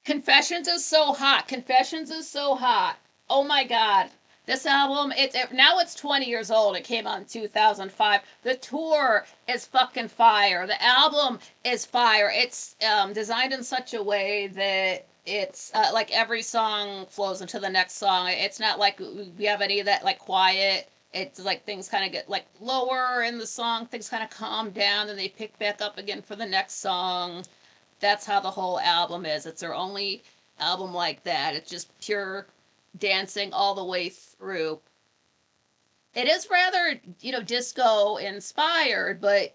[SPEAKER 1] Confessions is so hot. Confessions is so hot. Oh my god. This album, now it's 20 years old. It came out in 2005. The tour is fucking fire. The album is fire. It's designed in such a way that it's like every song flows into the next song. It's not like we have any of that like quiet. It's like things kind of get like lower in the song, things kind of calm down, and they pick back up again for the next song. That's how the whole album is. It's their only album like that. It's just pure dancing all the way through. It is rather, disco inspired, but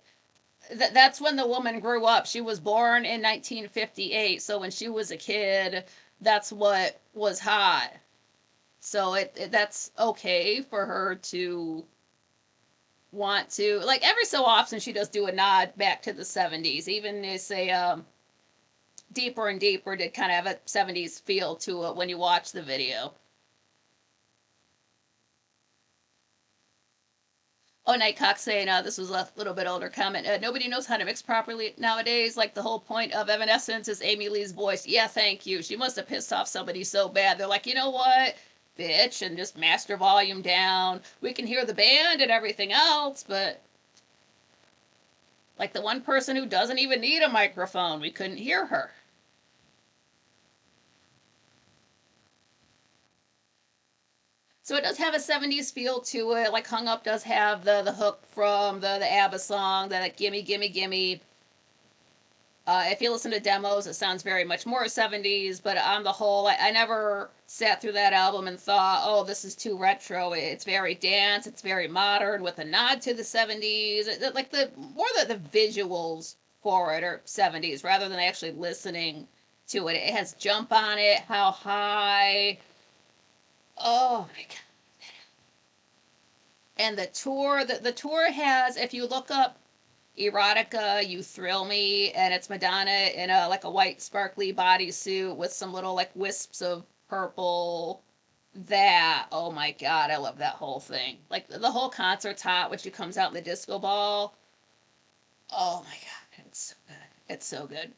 [SPEAKER 1] that's when the woman grew up. She was born in 1958, so when she was a kid, that's what was hot. So that's okay for her to want to, like, every so often she does do a nod back to the 70s. Even they say Deeper and Deeper did kind of have a 70s feel to it when you watch the video. Oh, Nightcock saying this was a little bit older comment. Nobody knows how to mix properly nowadays. Like the whole point of Evanescence is Amy Lee's voice. Yeah, thank you. She must have pissed off somebody so bad. They're like, you know what, bitch, and just master volume down. We can hear the band and everything else, but like the one person who doesn't even need a microphone, we couldn't hear her. So it does have a 70s feel to it. Like Hung Up does have the hook from the ABBA song, that like, gimme, gimme, gimme. If you listen to demos, it sounds very much more 70s, but on the whole, I never sat through that album and thought, oh, this is too retro. It's very dance, it's very modern with a nod to the 70s. Like the more the visuals for it are 70s rather than actually listening to it. It has Jump on it, How High. Oh my god. And the tour has, if you look up erotica, you thrill me, and it's Madonna in a like a white sparkly bodysuit with some little like wisps of purple. That, oh my god, I love that whole thing. Like the whole concert's hot when she comes out in the disco ball. Oh my god, it's so good. It's so good.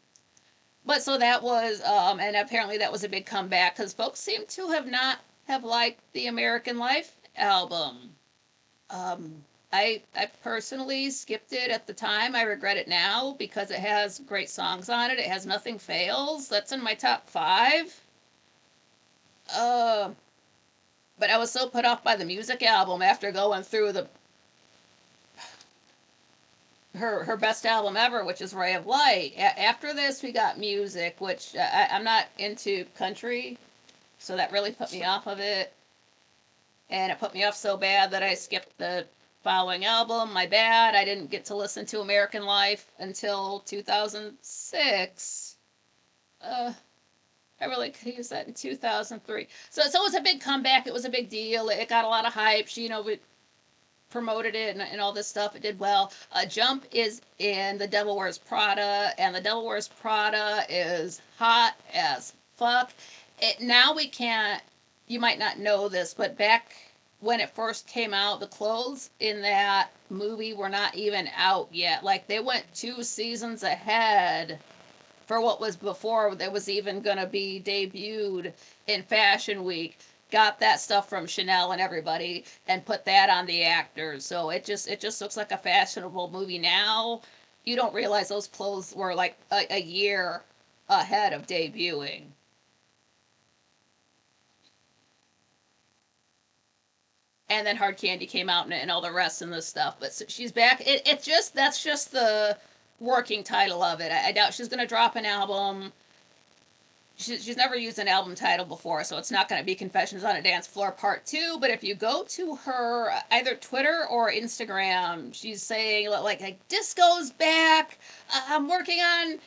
[SPEAKER 1] But so that was and apparently that was a big comeback because folks seem to have not have liked the American Life album. I personally skipped it at the time. I regret it now because it has great songs on it. It has Nothing Fails. That's in my top five. Uh, but I was so put off by the music album after going through the her best album ever, which is Ray of Light. After this, we got Music, which I'm not into country, so that really put me off of it. And it put me off so bad that I skipped the following album. My bad. I didn't get to listen to American Life until 2006. I really could use that in 2003. So it was a big comeback. It was a big deal. It got a lot of hype. She, we promoted it and all this stuff. It did well. Jump is in The Devil Wears Prada, and The Devil Wears Prada is hot as fuck. Now we can't, you might not know this, but back when it first came out, the clothes in that movie were not even out yet. Like they went 2 seasons ahead for what was before it was even gonna be debuted in Fashion Week. Got that stuff from Chanel and everybody and put that on the actors. So it just looks like a fashionable movie now. You don't realize those clothes were like a year ahead of debuting. And then Hard Candy came out and all the rest and this stuff. But so she's back. It's just that's just the working title of it. I doubt she's gonna drop an album. she's never used an album title before, so it's not going to be Confessions on a Dance Floor Part 2. But if you go to her either Twitter or Instagram, she's saying, like disco's back. I'm working on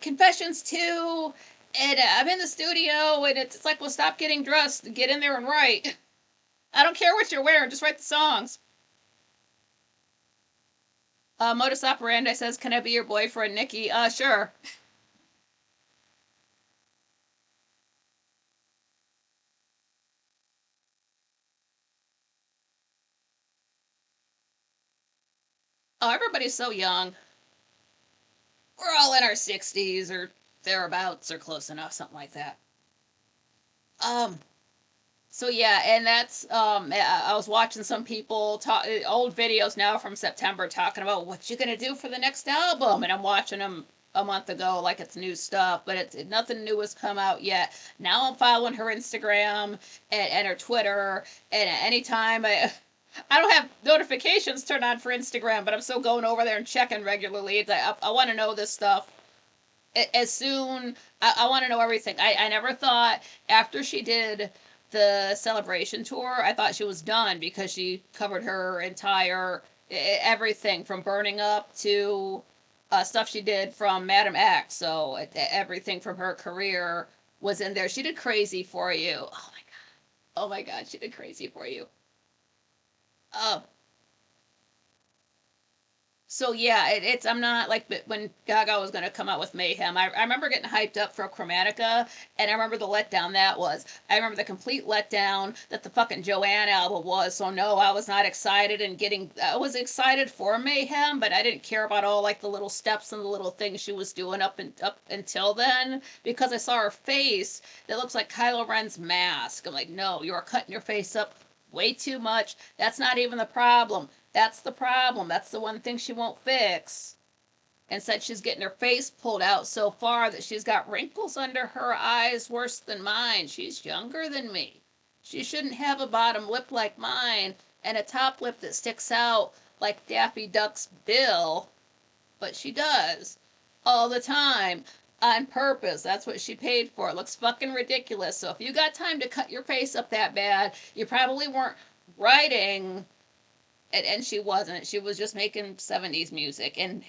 [SPEAKER 1] Confessions 2. And I'm in the studio, and it's like, well, stop getting dressed. Get in there and write. I don't care what you're wearing. Just write the songs. Modus Operandi says, "Can I be your boyfriend, Nikki?" Sure. Oh, everybody's so young. We're all in our 60s or thereabouts or close enough, something like that. Um, so yeah, and that's I was watching some people talk old videos now from September talking about what you gonna do for the next album, and I'm watching them a month ago like it's new stuff, but it's nothing new has come out yet. Now I'm following her Instagram and her Twitter, and anytime I don't have notifications turned on for Instagram, but I'm still going over there and checking regularly. I want to know this stuff as soon. I want to know everything. I never thought after she did the celebration tour, I thought she was done because she covered her entire everything from Burning Up to stuff she did from Madam X. So everything from her career was in there. She did Crazy for You. Oh my god. Oh my god, she did Crazy for You. Uh, so yeah, it's I'm not like when Gaga was gonna come out with Mayhem. I remember getting hyped up for Chromatica, and I remember the letdown that was. I remember the complete letdown that the fucking Joanne album was. So no, I was not excited and getting. I was excited for Mayhem, but I didn't care about all like the little steps and the little things she was doing up until then because I saw her face that looks like Kylo Ren's mask. I'm like, no, you are cutting your face up way too much. That's not even the problem. That's the problem. That's the one thing she won't fix. And said she's getting her face pulled out so far that she's got wrinkles under her eyes worse than mine. She's younger than me. She shouldn't have a bottom lip like mine and a top lip that sticks out like Daffy Duck's bill, but she does. All the time. On purpose. That's what she paid for. It looks fucking ridiculous. So if you got time to cut your face up that bad, you probably weren't writing, and she wasn't. She was just making 70s music. And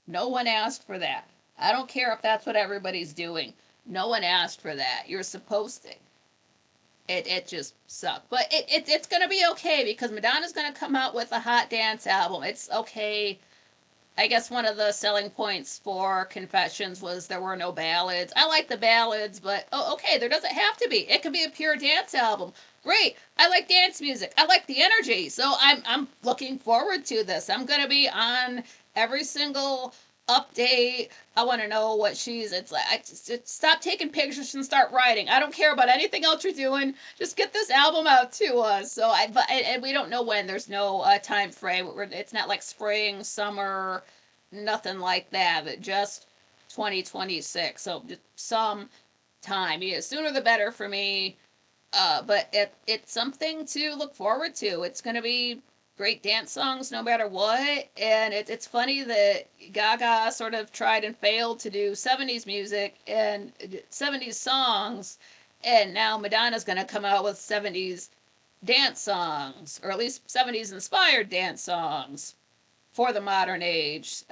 [SPEAKER 1] no one asked for that. I don't care if that's what everybody's doing. No one asked for that. You're supposed to. It just sucked. But it's going to be okay because Madonna's going to come out with a hot dance album. It's okay. I guess one of the selling points for Confessions was there were no ballads. I like the ballads, but okay, there doesn't have to be. It could be a pure dance album. Great. I like dance music. I like the energy. So I'm looking forward to this. I'm gonna be on every single update. I want to know what she's. It's like I just stop taking pictures and start writing. I don't care about anything else you're doing. Just get this album out to us. So and we don't know when. There's no time frame. It's not like spring, summer, nothing like that. But just 2026. So just some time. Yeah, sooner the better for me. But it's something to look forward to. It's going to be great dance songs no matter what. And it's funny that Gaga sort of tried and failed to do 70s music and 70s songs. And now Madonna's going to come out with 70s dance songs, or at least 70s inspired dance songs for the modern age.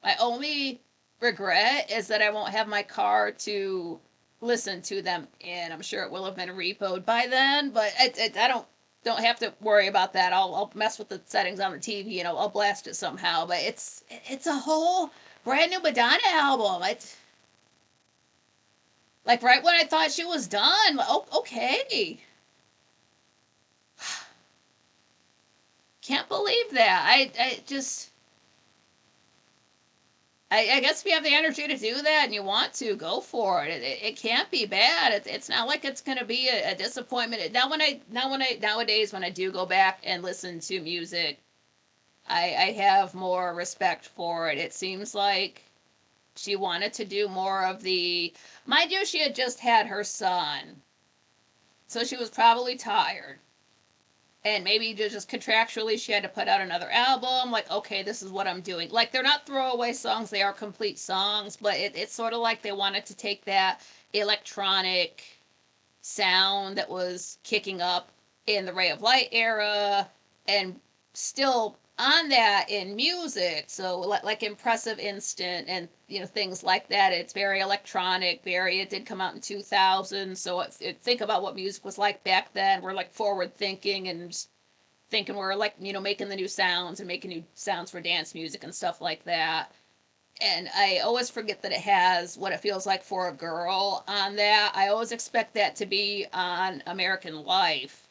[SPEAKER 1] My only regret is that I won't have my car to listen to them in. I'm sure it will have been repoed by then, but I don't have to worry about that. I'll mess with the settings on the TV and I'll blast it somehow. But it's a whole brand new Madonna album. It's like right when I thought she was done. Oh, okay. Can't believe that. I just I guess if you have the energy to do that and you want to, go for it. It can't be bad. It's not like it's going to be a disappointment. Nowadays when I do go back and listen to music, I have more respect for it. It seems like she wanted to do more of the. Mind you, she had just had her son, so she was probably tired. and maybe just contractually she had to put out another album. Like, okay, this is what I'm doing. Like, they're not throwaway songs, they are complete songs, but it's sort of like they wanted to take that electronic sound that was kicking up in the Ray of Light era and still on that in music. So like Impressive Instant and things like that. It's very electronic. Very. It did come out in 2000. So think about what music was like back then. We're like forward thinking and thinking we're like making the new sounds and making new sounds for dance music and stuff like that. And I always forget that it has What It Feels Like for a Girl on that. I always expect that to be on American Life.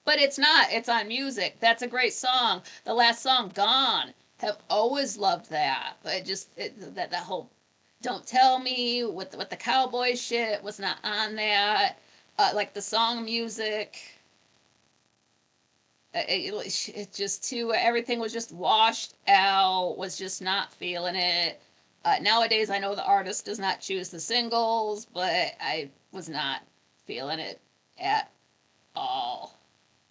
[SPEAKER 1] But it's not. It's on music. That's a great song. The last song, Gone. Have always loved that. But that whole Don't Tell Me with the cowboy shit was not on that. Like the song music. It just too everything was just washed out, was just not feeling it. Nowadays I know the artist does not choose the singles, but I was not feeling it at all,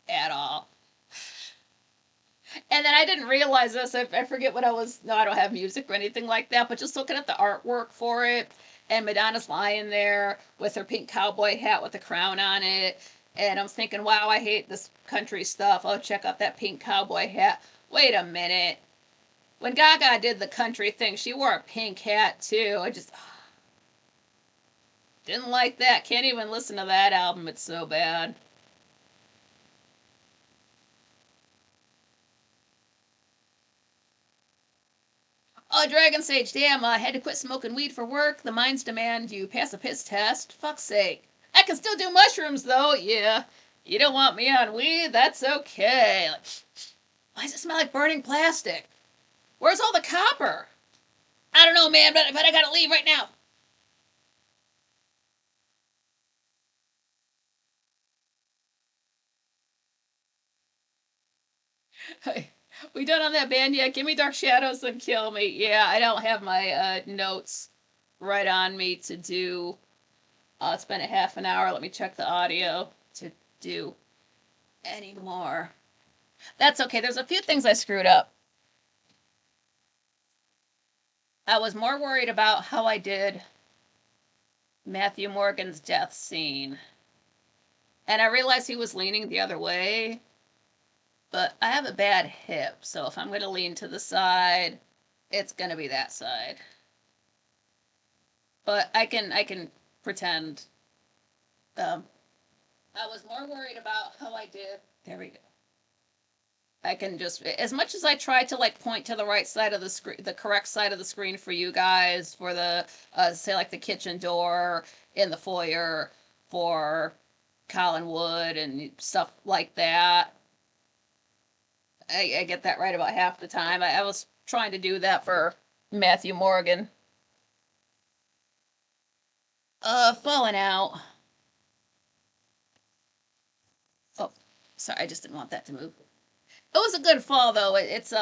[SPEAKER 1] at all. And then I didn't realize this. I forget what I was. No, I don't have music or anything like that. But just looking at the artwork for it, and Madonna's lying there with her pink cowboy hat with the crown on it, and I'm thinking, wow, I hate this country stuff. I'll check out that pink cowboy hat. Wait a minute. When Gaga did the country thing, she wore a pink hat too. I just didn't like that. Can't even listen to that album. It's so bad. Oh, Dragon Sage, damn, I had to quit smoking weed for work. The mines demand you pass a piss test. Fuck's sake. I can still do mushrooms, though. Yeah. You don't want me on weed? That's okay. Like, why does it smell like burning plastic? Where's all the copper? I don't know, man, but I gotta leave right now. Hey, we done on that band yet? Give me Dark Shadows and Kill Me. Yeah, I don't have my notes right on me to do. It's been a half an hour. Let me check the audio to do anymore. That's okay. There's a few things I screwed up. I was more worried about how I did Matthew Morgan's death scene. And I realized he was leaning the other way. But I have a bad hip, so if I'm going to lean to the side, it's going to be that side. But I can pretend. Um, I was more worried about how I did. There we go. I can just, as much as I try to like point to the right side of the screen, the correct side of the screen for you guys, for the say like the kitchen door in the foyer for Colin Wood and stuff like that. I get that right about half the time. I was trying to do that for Matthew Morgan. Falling out. Oh, sorry, I just didn't want that to move. It was a good fall though. It's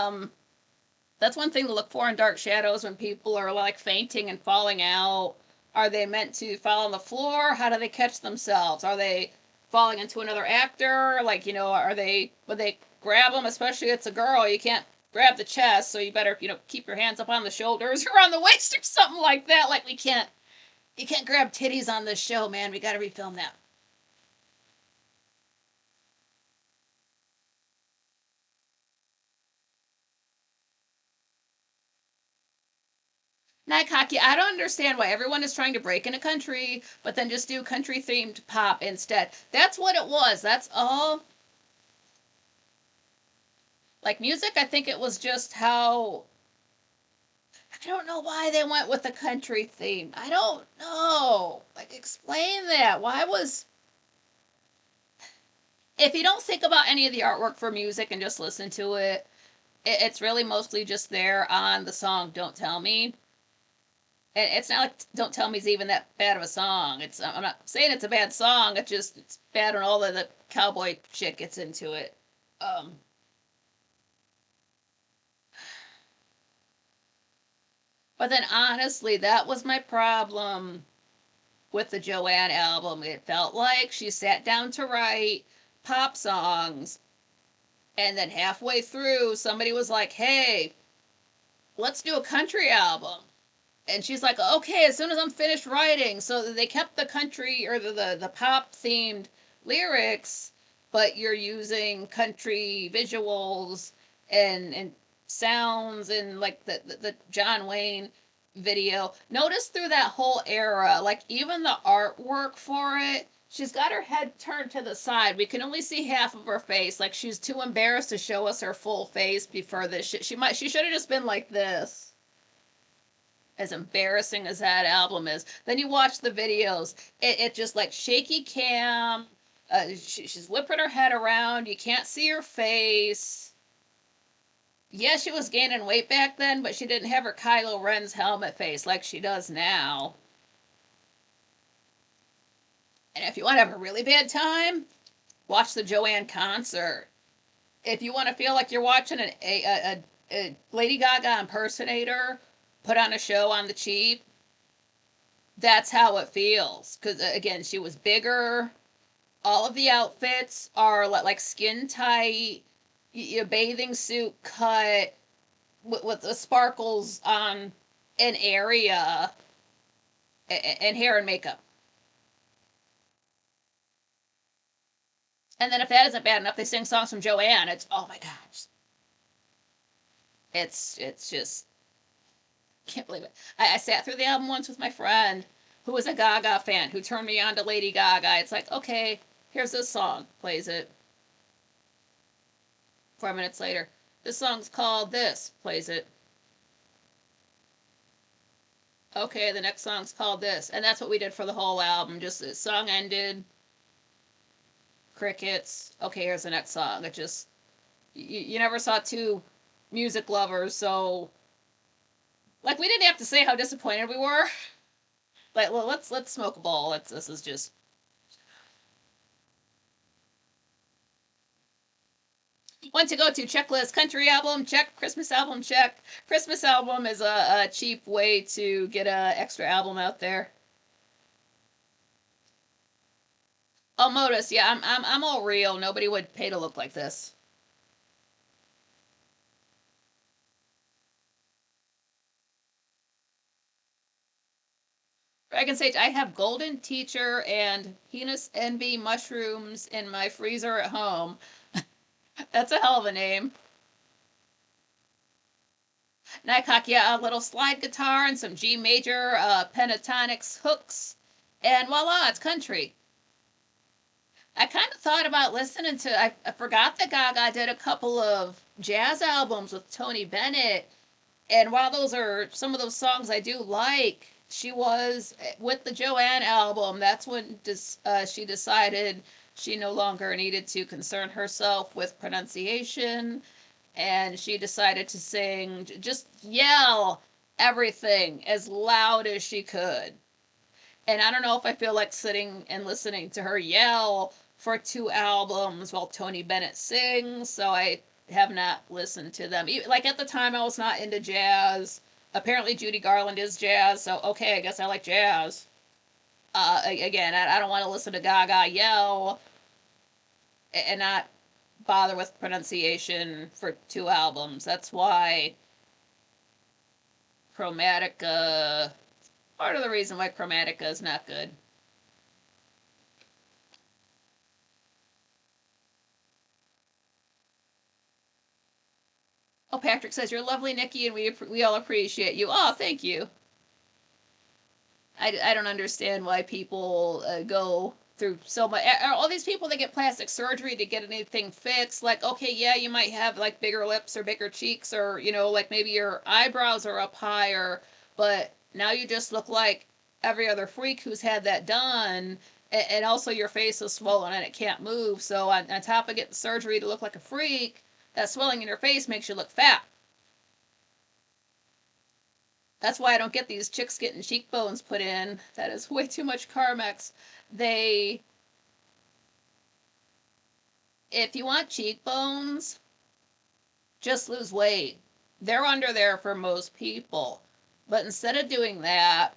[SPEAKER 1] that's one thing to look for in Dark Shadows when people are like fainting and falling out. Are they meant to fall on the floor? How do they catch themselves? Are they falling into another actor? Like, are they, would they grab them? Especially if it's a girl, you can't grab the chest, so you better, keep your hands up on the shoulders or on the waist or something like that. Like, you can't grab titties on this show, man. We gotta refilm that. Not cocky. I don't understand why everyone is trying to break into country, but then just do country themed pop instead. That's what it was. That's all. Like music, I think it was just how. I don't know why they went with the country theme. I don't know. Like, explain that. Why was. If you don't think about any of the artwork for music and just listen to it, it's really mostly just there on the song Don't Tell Me. And it's not like Don't Tell Me's even that bad of a song. I'm not saying it's a bad song. It's bad when all of the cowboy shit gets into it. Um, but then honestly, that was my problem with the Joanne album. It felt like she sat down to write pop songs And then halfway through, somebody was like, hey, let's do a country album. And she's like, okay, as soon as I'm finished writing. So they kept the country or the pop themed lyrics, but you're using country visuals and sounds and like the John Wayne video. Notice through that whole era, like even the artwork for it, she's got her head turned to the side. We can only see half of her face. Like she's too embarrassed to show us her full face before this. She should have just been like this, as embarrassing as that album is. Then you watch the videos, it just like shaky cam. She's whipping her head around. You can't see her face. Yeah, she was gaining weight back then, but she didn't have her Kylo Ren's helmet face like she does now. And if you want to have a really bad time, watch the Joanne concert. If you want to feel like you're watching a Lady Gaga impersonator put on a show on the cheap, that's how it feels. Because again, she was bigger. All of the outfits are like skin tight, your bathing suit cut with the sparkles on an area, and hair and makeup. And then if that isn't bad enough, they sing songs from Joanne. It's, oh my gosh, it's just, can't believe it. I sat through the album once with my friend who was a Gaga fan who turned me on to Lady Gaga. It's like, okay, here's this song, plays it. 4 minutes later, this song's called this, plays it. Okay, the next song's called this. And that's what we did for the whole album. Just the song ended, crickets. Okay, here's the next song. It just, you never saw two music lovers so, like, we didn't have to say how disappointed we were. Like, well, let's smoke a bowl. This is just. One to go to checklist: country album check, Christmas album check. Christmas album is a cheap way to get a extra album out there. Oh, Modus, yeah, I'm all real. Nobody would pay to look like this. Dragon Sage, I have Golden Teacher and Penis Envy mushrooms in my freezer at home. That's a hell of a name. Nycock, yeah, a little slide guitar and some G major pentatonics hooks, and voila, it's country. I kind of thought about listening to. I forgot that Gaga did a couple of jazz albums with Tony Bennett, and while those are some of those songs I do like, she was with the Joanne album. That's when she decided she no longer needed to concern herself with pronunciation, and she decided to sing, just yell everything as loud as she could. And I don't know if I feel like sitting and listening to her yell for 2 albums while Tony Bennett sings, so I have not listened to them. Like at the time, I was not into jazz. Apparently, Judy Garland is jazz, so okay, I guess I like jazz. Again, I don't want to listen to Gaga yell and not bother with pronunciation for 2 albums. That's why Chromatica, part of the reason why Chromatica is not good. Oh, Patrick says, you're lovely, Nikki, and we all appreciate you. Oh, thank you. I don't understand why people go through so much. All these people that get plastic surgery to get anything fixed, like, okay, yeah, you might have like bigger lips or bigger cheeks, or, like maybe your eyebrows are up higher, but now you just look like every other freak who's had that done. And also your face is swollen and it can't move. So on top of getting surgery to look like a freak, that swelling in your face makes you look fat. That's why I don't get these chicks getting cheekbones put in. That is way too much Carmex. They, if you want cheekbones, just lose weight. They're under there for most people. But instead of doing that,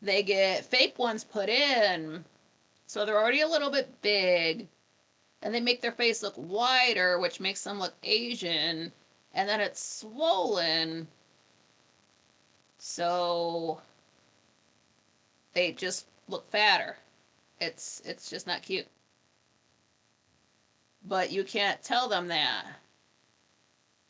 [SPEAKER 1] they get fake ones put in. So they're already a little bit big. and they make their face look wider, which makes them look Asian, and then it's swollen, so they just look fatter. It's just not cute. But you can't tell them that.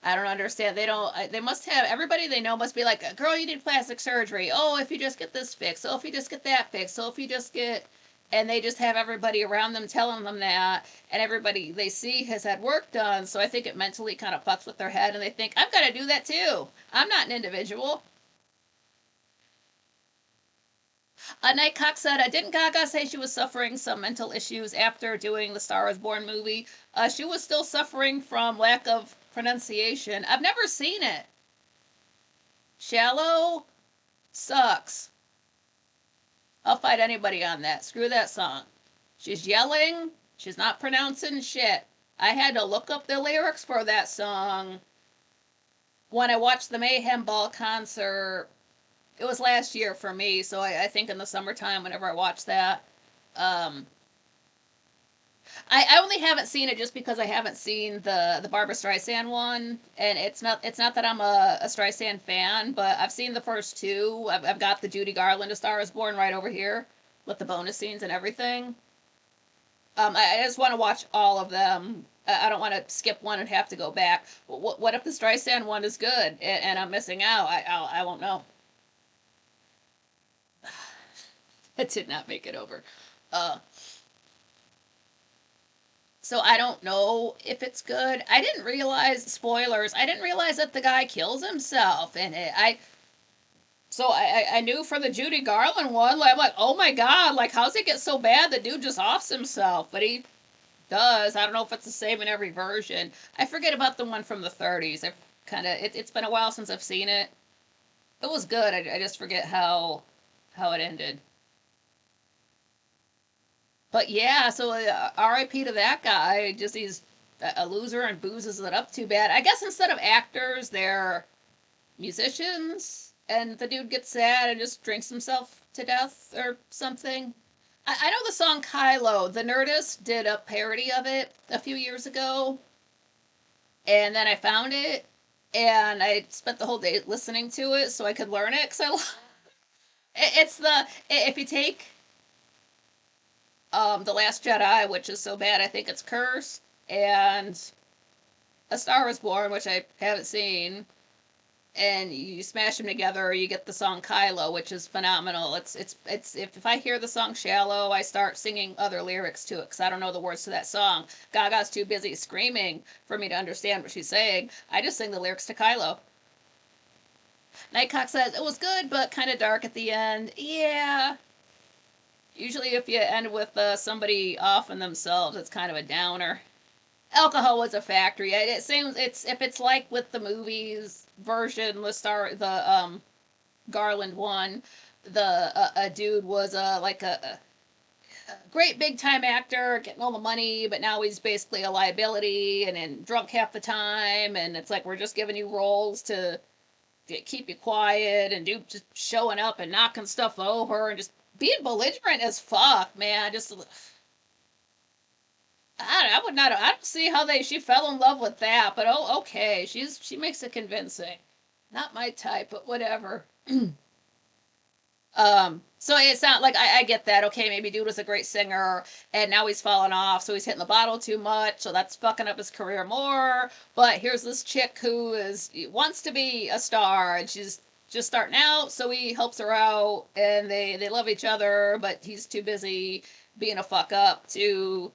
[SPEAKER 1] I don't understand. They don't. They must have everybody they know must be like, girl, you need plastic surgery. Oh, if you just get this fixed. Oh, if you just get that fixed. Oh, if you just get, and they just have everybody around them telling them that, and everybody they see has had work done. So I think it mentally kind of fucks with their head, and they think I've got to do that too. I'm not an individual. Night Cox said, didn't Gaga say she was suffering some mental issues after doing the Star is Born movie? She was still suffering from lack of pronunciation. I've never seen it. Shallow sucks. I'll fight anybody on that. Screw that song. She's yelling. She's not pronouncing shit. I had to look up the lyrics for that song when I watched the Mayhem Ball concert. It was last year for me, so I think in the summertime, whenever I watched that, um, I only haven't seen it just because I haven't seen the Barbara Streisand one, and it's not that I'm a Streisand fan, but I've seen the first two. I've got the Judy Garland A Star Is Born right over here with the bonus scenes and everything. I just want to watch all of them. I don't want to skip one and have to go back. What if the Streisand one is good and I'm missing out? I won't know. It did not make it over. Uh, so I don't know if it's good. I didn't realize spoilers. I didn't realize that the guy kills himself, and I knew for the Judy Garland one, like, I'm like, oh my god, like how's it get so bad? The dude just offs himself, but he does. I don't know if it's the same in every version. I forget about the one from the 30s. I've it's been a while since I've seen it. It was good. I just forget how it ended. But yeah, so R.I.P. to that guy. Just he's a loser and boozes it up too bad. I guess instead of actors, they're musicians, and the dude gets sad and just drinks himself to death or something. I know the song Kylo. The Nerdist did a parody of it a few years ago, and then I found it, and I spent the whole day listening to it so I could learn it. Cause it's the if you take the Last Jedi, which is so bad I think it's cursed, and A Star Is Born, which I haven't seen, and you smash them together, you get the song Kylo, which is phenomenal. It's if I hear the song Shallow, I start singing other lyrics to it because I don't know the words to that song. Gaga's too busy screaming for me to understand what she's saying. I just sing the lyrics to Kylo. Nightcock says it was good, but kind of dark at the end. Yeah. Usually, if you end with somebody offing themselves, it's kind of a downer. Alcohol was a factory. It seems it's if it's like with the movies version, the Garland one, the a dude was a great big time actor getting all the money, but now he's basically a liability and drunk half the time, and it's like we're just giving you roles to keep you quiet and do just showing up and knocking stuff over and just being belligerent as fuck, man. Just I would not. I don't see how she fell in love with that, but oh, okay. She makes it convincing. Not my type, but whatever. So it's not like I get that. Okay, maybe dude was a great singer, and now he's fallen off, so he's hitting the bottle too much, so that's fucking up his career more. But here's this chick who wants to be a star, and she's just starting out, so he helps her out, and they love each other, but he's too busy being a fuck up to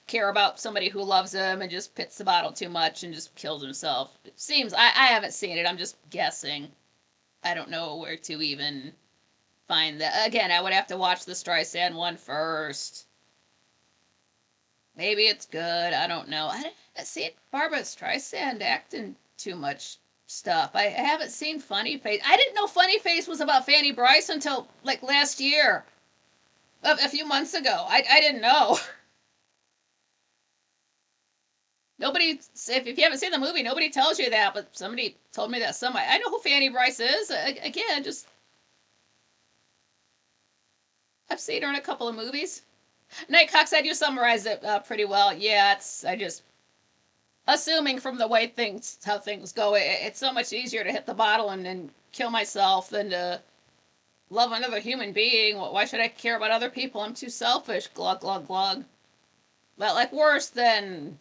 [SPEAKER 1] care about somebody who loves him and just pits the bottle too much and just kills himself. It seems I haven't seen it. I'm just guessing. I don't know where to even find that. Again, I would have to watch the Streisand one first. Maybe it's good. I don't know. I see Barbara Streisand acting too much stuff. I haven't seen Funny Face. I didn't know Funny Face was about Fanny Bryce until like last year, a few months ago. I didn't know. Nobody, if you haven't seen the movie, nobody tells you that, but somebody told me that. I know who Fanny Bryce is. Again, just I've seen her in a couple of movies. Nightcock said you summarized it pretty well. Yeah, I just assuming from the way how things go, it's so much easier to hit the bottle and kill myself than to love another human being. Why should I care about other people? I'm too selfish. Glug glug glug. But like worse than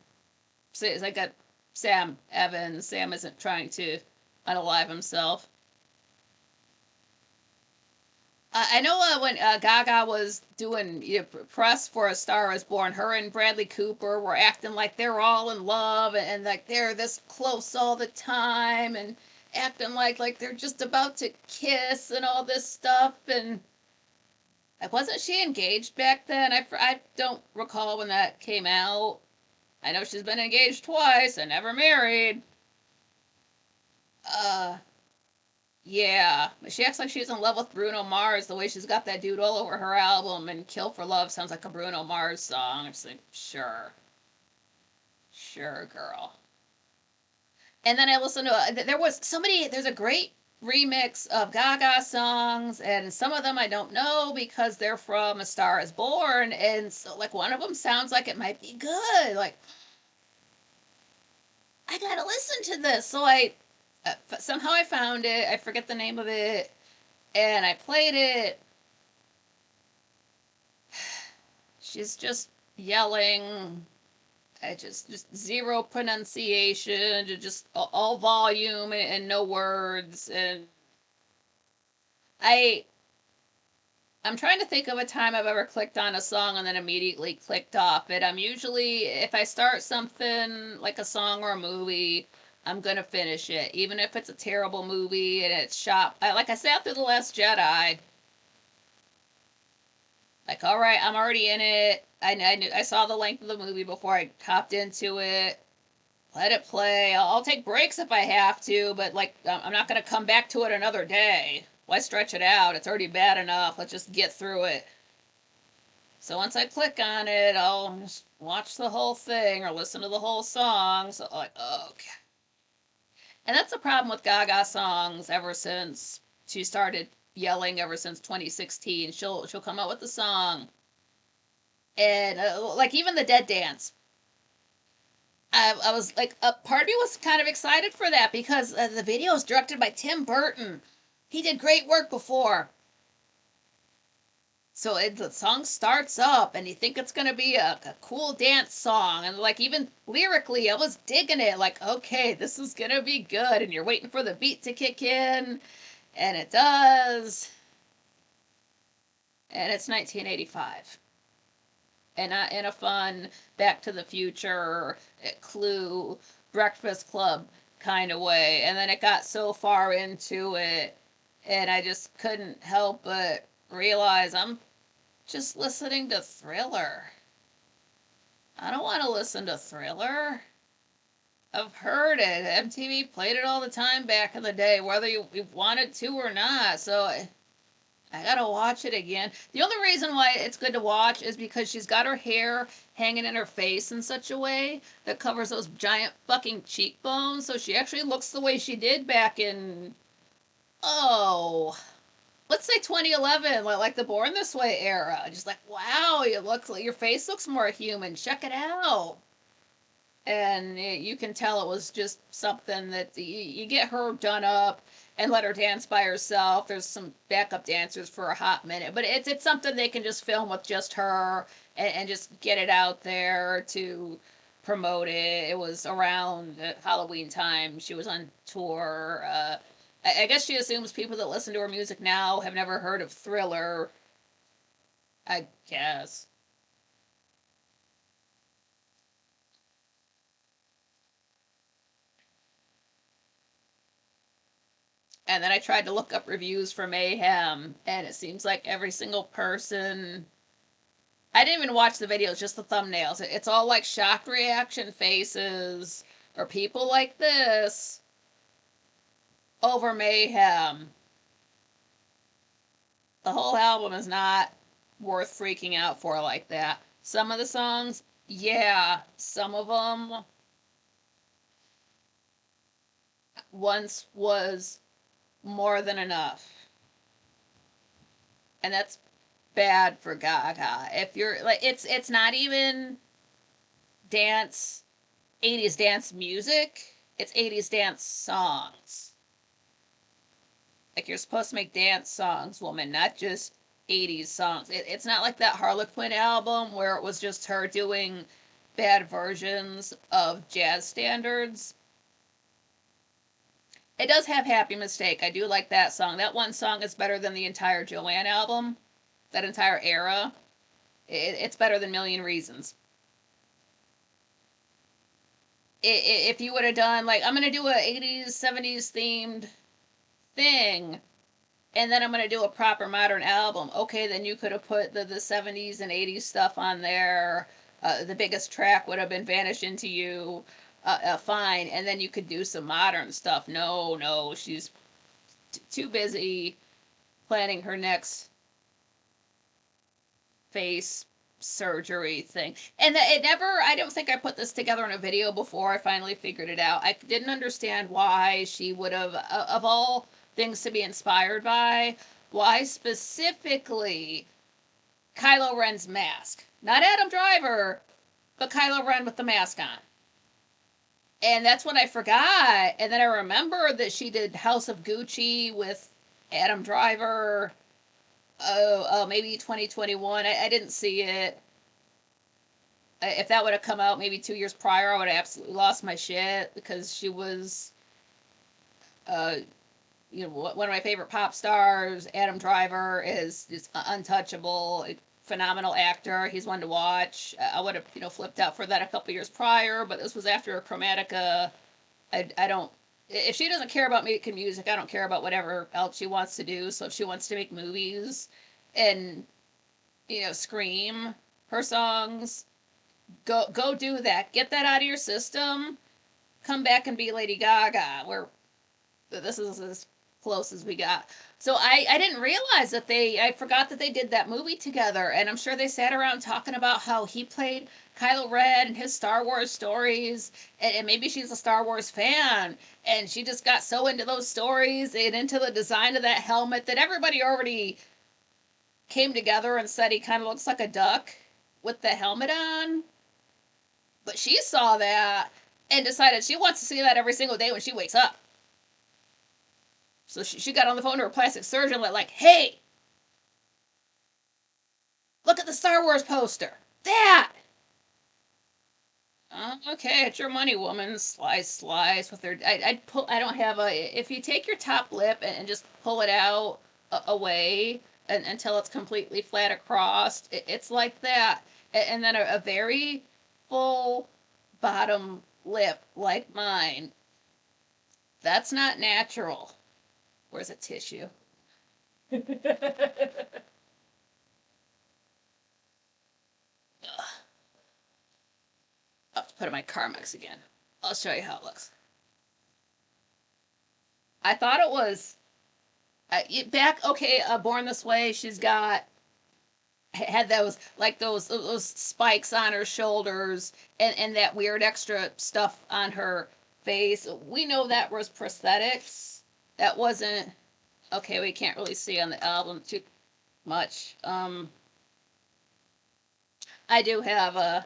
[SPEAKER 1] say I got Sam Evans. Sam isn't trying to unalive himself. I know when Gaga was doing press for A Star Is Born, her and Bradley Cooper were acting like they're all in love and like they're this close all the time and acting like they're just about to kiss and all this stuff. And wasn't she engaged back then? I don't recall when that came out. I know she's been engaged twice and never married. Uh, Yeah, she acts like she's in love with Bruno Mars the way she's got that dude all over her album, and Kill for Love sounds like a Bruno Mars song. It's like, sure, sure, girl. And then I listened to, there was somebody, there's a great remix of Gaga songs, and some of them I don't know because they're from A Star Is Born, and so, like, one of them sounds like it might be good. Like, I gotta listen to this. So somehow I found it, I forget the name of it, and I played it. She's just yelling. I just zero pronunciation, just all volume and no words. And I I'm trying to think of a time I've ever clicked on a song and then immediately clicked off it. I'm usually, if I start something like a song or a movie, I'm gonna finish it, even if it's a terrible movie and it's shot. Like I sat through The Last Jedi. Like, all right, I'm already in it. I saw the length of the movie before I hopped into it. Let it play. I'll take breaks if I have to, but like, I'm not going to come back to it another day. Why stretch it out? It's already bad enough. Let's just get through it. So once I click on it, I'll just watch the whole thing or listen to the whole song. So, like, okay. And that's the problem with Gaga songs ever since she started yelling ever since 2016. She'll come out with the song and like even the Dead Dance. I was like, a part of me was kind of excited for that because the video is directed by Tim Burton. He did great work before. So the song starts up, and you think it's gonna be a cool dance song, and like even lyrically, I was digging it. Like, okay, this is gonna be good, and you're waiting for the beat to kick in, and it does, and it's 1985, and not in a fun Back to the Future, Clue, Breakfast Club kind of way. And then it got so far into it, and I just couldn't help but realize I'm just listening to Thriller. I don't want to listen to Thriller. I've heard it. MTV played it all the time back in the day, whether you wanted to or not. So I gotta watch it again. The only reason why it's good to watch is because she's got her hair hanging in her face in such a way that covers those giant fucking cheekbones. So she actually looks the way she did back in, oh, let's say 2011, like the Born This Way era. Just like, wow, your face looks more human. Check it out. And you can tell it was just something that you get her done up and let her dance by herself. There's some backup dancers for a hot minute, but it's something they can just film with just her and just get it out there to promote it. It was around Halloween time. She was on tour. I guess she assumes people that listen to her music now have never heard of Thriller. I guess. And then I tried to look up reviews for Mayhem, and it seems like every single person. I didn't even watch the videos, just the thumbnails. It's all like shocked reaction faces or people like this over Mayhem. The whole album is not worth freaking out for like that. Some of the songs, yeah, some of them once was more than enough. And that's bad for Gaga. If you're like, it's not even dance 80s dance music. It's 80s dance songs. Like you're supposed to make dance songs, woman, not just 80s songs. It's not like that Harlequin album where it was just her doing bad versions of jazz standards. It does have Happy Mistake. I do like that song. That one song is better than the entire Joanne album. That entire era. It's better than Million Reasons. If you would have done, like, I'm going to do a 80s, 70s themed thing, and then I'm going to do a proper modern album, okay, then you could have put the 70s and 80s stuff on there. The biggest track would have been Vanish Into You. Fine. And then you could do some modern stuff. No, no, she's too busy planning her next face surgery thing. And it never, I don't think I put this together in a video before I finally figured it out. I didn't understand why she would have, of all things to be inspired by, why specifically Kylo Ren's mask. Not Adam Driver, but Kylo Ren with the mask on. And that's what I forgot. And then I remembered that she did House of Gucci with Adam Driver. Maybe 2021. I didn't see it. If that would have come out maybe 2 years prior, I would have absolutely lost my shit because she was, one of my favorite pop stars. Adam Driver is untouchable, phenomenal actor. He's one to watch. I would have, flipped out for that a couple years prior, but this was after Chromatica. I don't. If she doesn't care about making music, I don't care about whatever else she wants to do. So if she wants to make movies and, scream her songs, go do that. Get that out of your system. Come back and be Lady Gaga. This is as close as we got. So I didn't realize that I forgot that they did that movie together. And I'm sure they sat around talking about how he played Kylo Ren and his Star Wars stories. And maybe she's a Star Wars fan. And she just got so into those stories and into the design of that helmet that everybody already came together and said he kind of looks like a duck with the helmet on. But she saw that and decided she wants to see that every single day when she wakes up. So she got on the phone to her plastic surgeon, like, hey, look at the Star Wars poster. That! Okay, it's your money, woman. Slice with her. I'd pull. I don't have a. If you take your top lip and just pull it out away until it's completely flat across, it's like that. And then a very full bottom lip like mine. That's not natural. Where's a tissue? I'll have to put it in my Carmex again. I'll show you how it looks. I thought it was back. Okay, Born This Way. She's had those spikes on her shoulders and that weird extra stuff on her face. We know that was prosthetics. That wasn't okay. We can't really see on the album too much. I do have a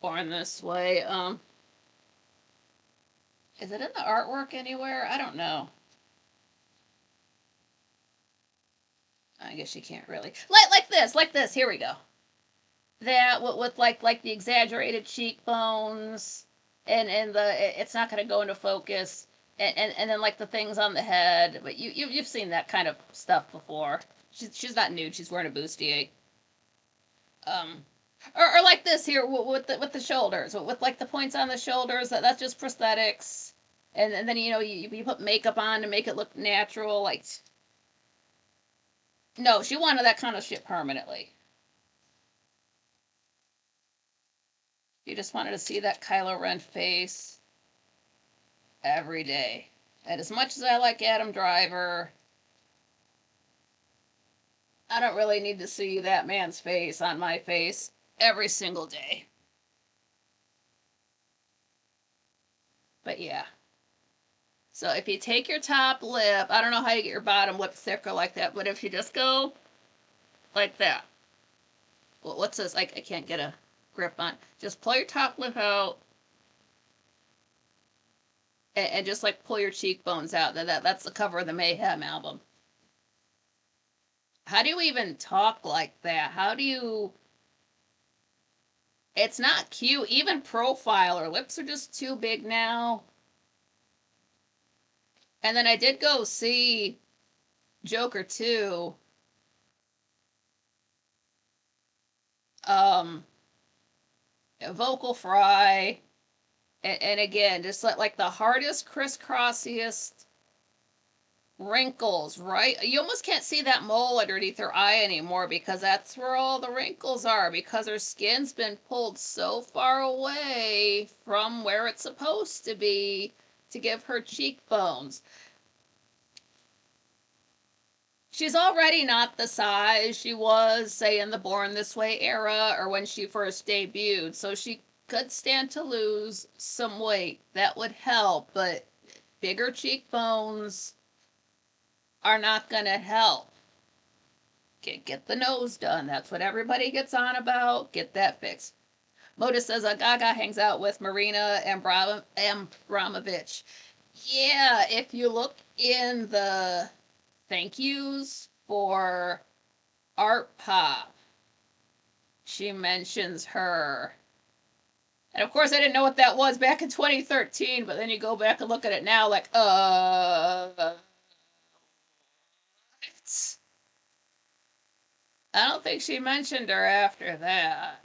[SPEAKER 1] Born This Way. Is it in the artwork anywhere? I don't know. I guess you can't really like this. Here we go. That with like the exaggerated cheekbones and it's not going to go into focus and then like the things on the head. But you've seen that kind of stuff before. She's not nude. She's wearing a bustier. Or like this here with the shoulders, with like the points on the shoulders. That's just prosthetics. And then you put makeup on to make it look natural. Like, no, she wanted that kind of shit permanently. She just wanted to see that Kylo Ren face every day. And as much as I like Adam Driver, I don't really need to see that man's face on my face every single day. But yeah. So if you take your top lip, I don't know how you get your bottom lip thicker like that, but if you just go like that. What's this? I can't get a grip on. Just pull your top lip out, and just like pull your cheekbones out. That's the cover of the Mayhem album. How do you even talk like that? How do you? It's not cute. Even profile, her lips are just too big now. And then I did go see Joker 2. Um, vocal fry, and again, just like the hardest, crisscrossiest wrinkles, right? You almost can't see that mole underneath her eye anymore because that's where all the wrinkles are because her skin's been pulled so far away from where it's supposed to be to give her cheekbones. She's already not the size she was, say, in the Born This Way era or when she first debuted, so she could stand to lose some weight. That would help, but bigger cheekbones are not going to help. Get the nose done. That's what everybody gets on about. Get that fixed. Modus says Gaga hangs out with Marina Abramovich. Yeah, if you look in the thank yous for Art Pop, she mentions her. And of course, I didn't know what that was back in 2013, but then you go back and look at it now, like, what? I don't think she mentioned her after that.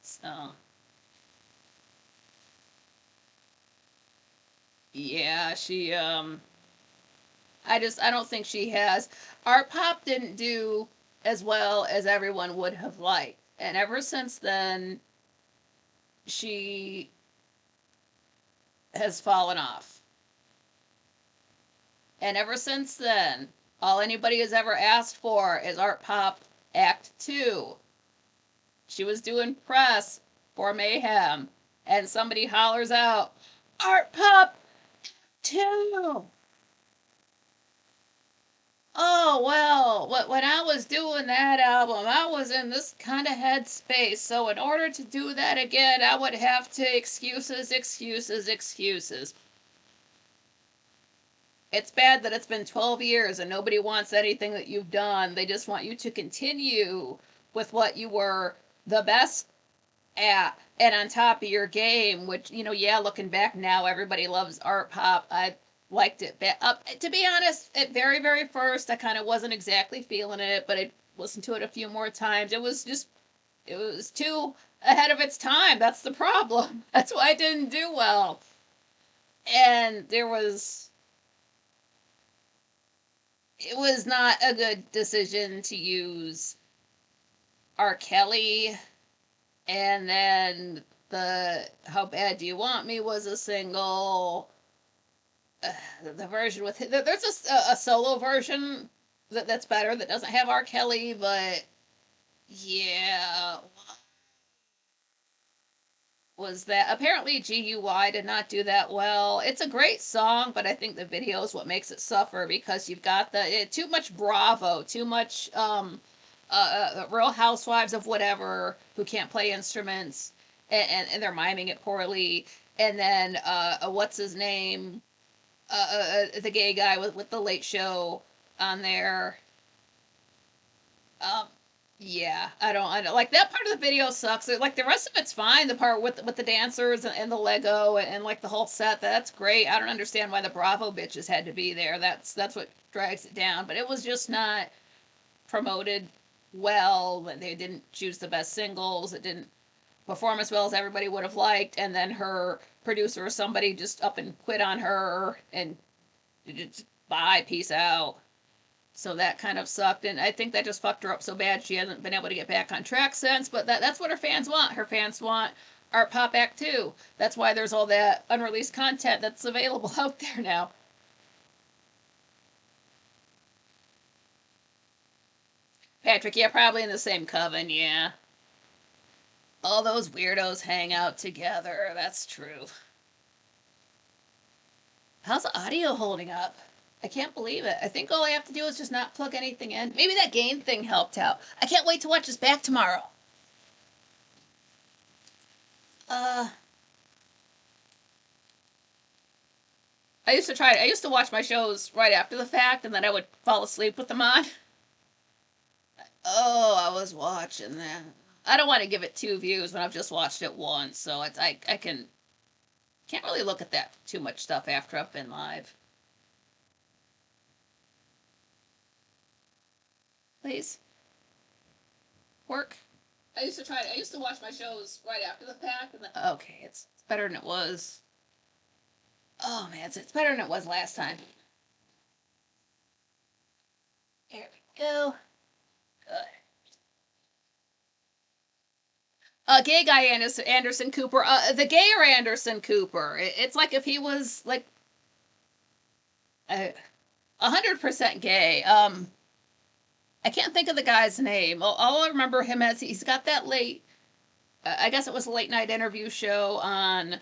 [SPEAKER 1] So, yeah, I don't think she has. Art Pop didn't do as well as everyone would have liked. And ever since then, she has fallen off. And ever since then, all anybody has ever asked for is Art Pop Act 2. She was doing press for Mayhem, and somebody hollers out, Art Pop 2! Oh, well, when I was doing that album, I was in this kind of headspace, so in order to do that again, I would have to excuses, excuses, excuses. It's bad that it's been 12 years and nobody wants anything that you've done. They just want you to continue with what you were the best at and on top of your game, which, yeah, looking back now, everybody loves Art Pop. I liked it. To be honest, at very, very first, I kind of wasn't exactly feeling it, but I listened to it a few more times. It was too ahead of its time. That's the problem. That's why it didn't do well. And it was not a good decision to use R. Kelly, and then the How Bad Do You Want Me was a single. The version with there's a solo version that's better that doesn't have R. Kelly, but yeah, was that apparently GUI did not do that well. It's a great song, but I think the video is what makes it suffer because you've got too much Bravo, too much Real Housewives of whatever who can't play instruments, and they're miming it poorly, and then what's his name, the gay guy with the Late Show on there. Um, yeah, I don't like that part of the video sucks. Like the rest of it's fine. The part with the dancers and the Lego and like the whole set, that's great. I don't understand why the Bravo bitches had to be there. That's what drags it down. But it was just not promoted well. They didn't choose the best singles. It didn't perform as well as everybody would have liked. And then her producer or somebody just up and quit on her and just bye, peace out. So that kind of sucked, and I think that just fucked her up so bad she hasn't been able to get back on track since. But that's what her fans want. Her fans want Art Pop Act 2. That's why there's all that unreleased content that's available out there now. Patrick, yeah, probably in the same coven, yeah. All those weirdos hang out together. That's true. How's the audio holding up? I can't believe it. I think all I have to do is just not plug anything in. Maybe that game thing helped out. I can't wait to watch this back tomorrow. Uh, I used to try. I used to watch my shows right after the fact, and then I would fall asleep with them on. Oh, I was watching that. I don't want to give it two views when I've just watched it once, so I can't really look at that too much stuff after I've been live. Please work. I used to try. I used to watch my shows right after the fact, and then, okay, it's better than it was. Oh man, it's better than it was last time. Here we go. Good. Gay guy Anderson Cooper. The gayer Anderson Cooper. It's like if he was like 100% gay. I can't think of the guy's name. All I remember him as he's got that late. I guess it was a late night interview show on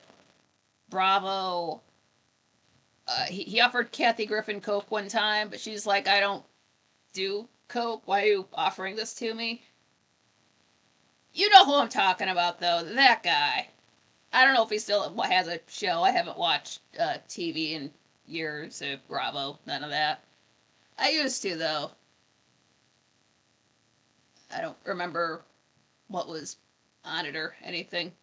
[SPEAKER 1] Bravo. He offered Kathy Griffin coke one time, but she's like, I don't do coke. Why are you offering this to me? You know who I'm talking about, though. That guy. I don't know if he still has a show. I haven't watched TV in years. Bravo, none of that. I used to, though. I don't remember what was on it or anything.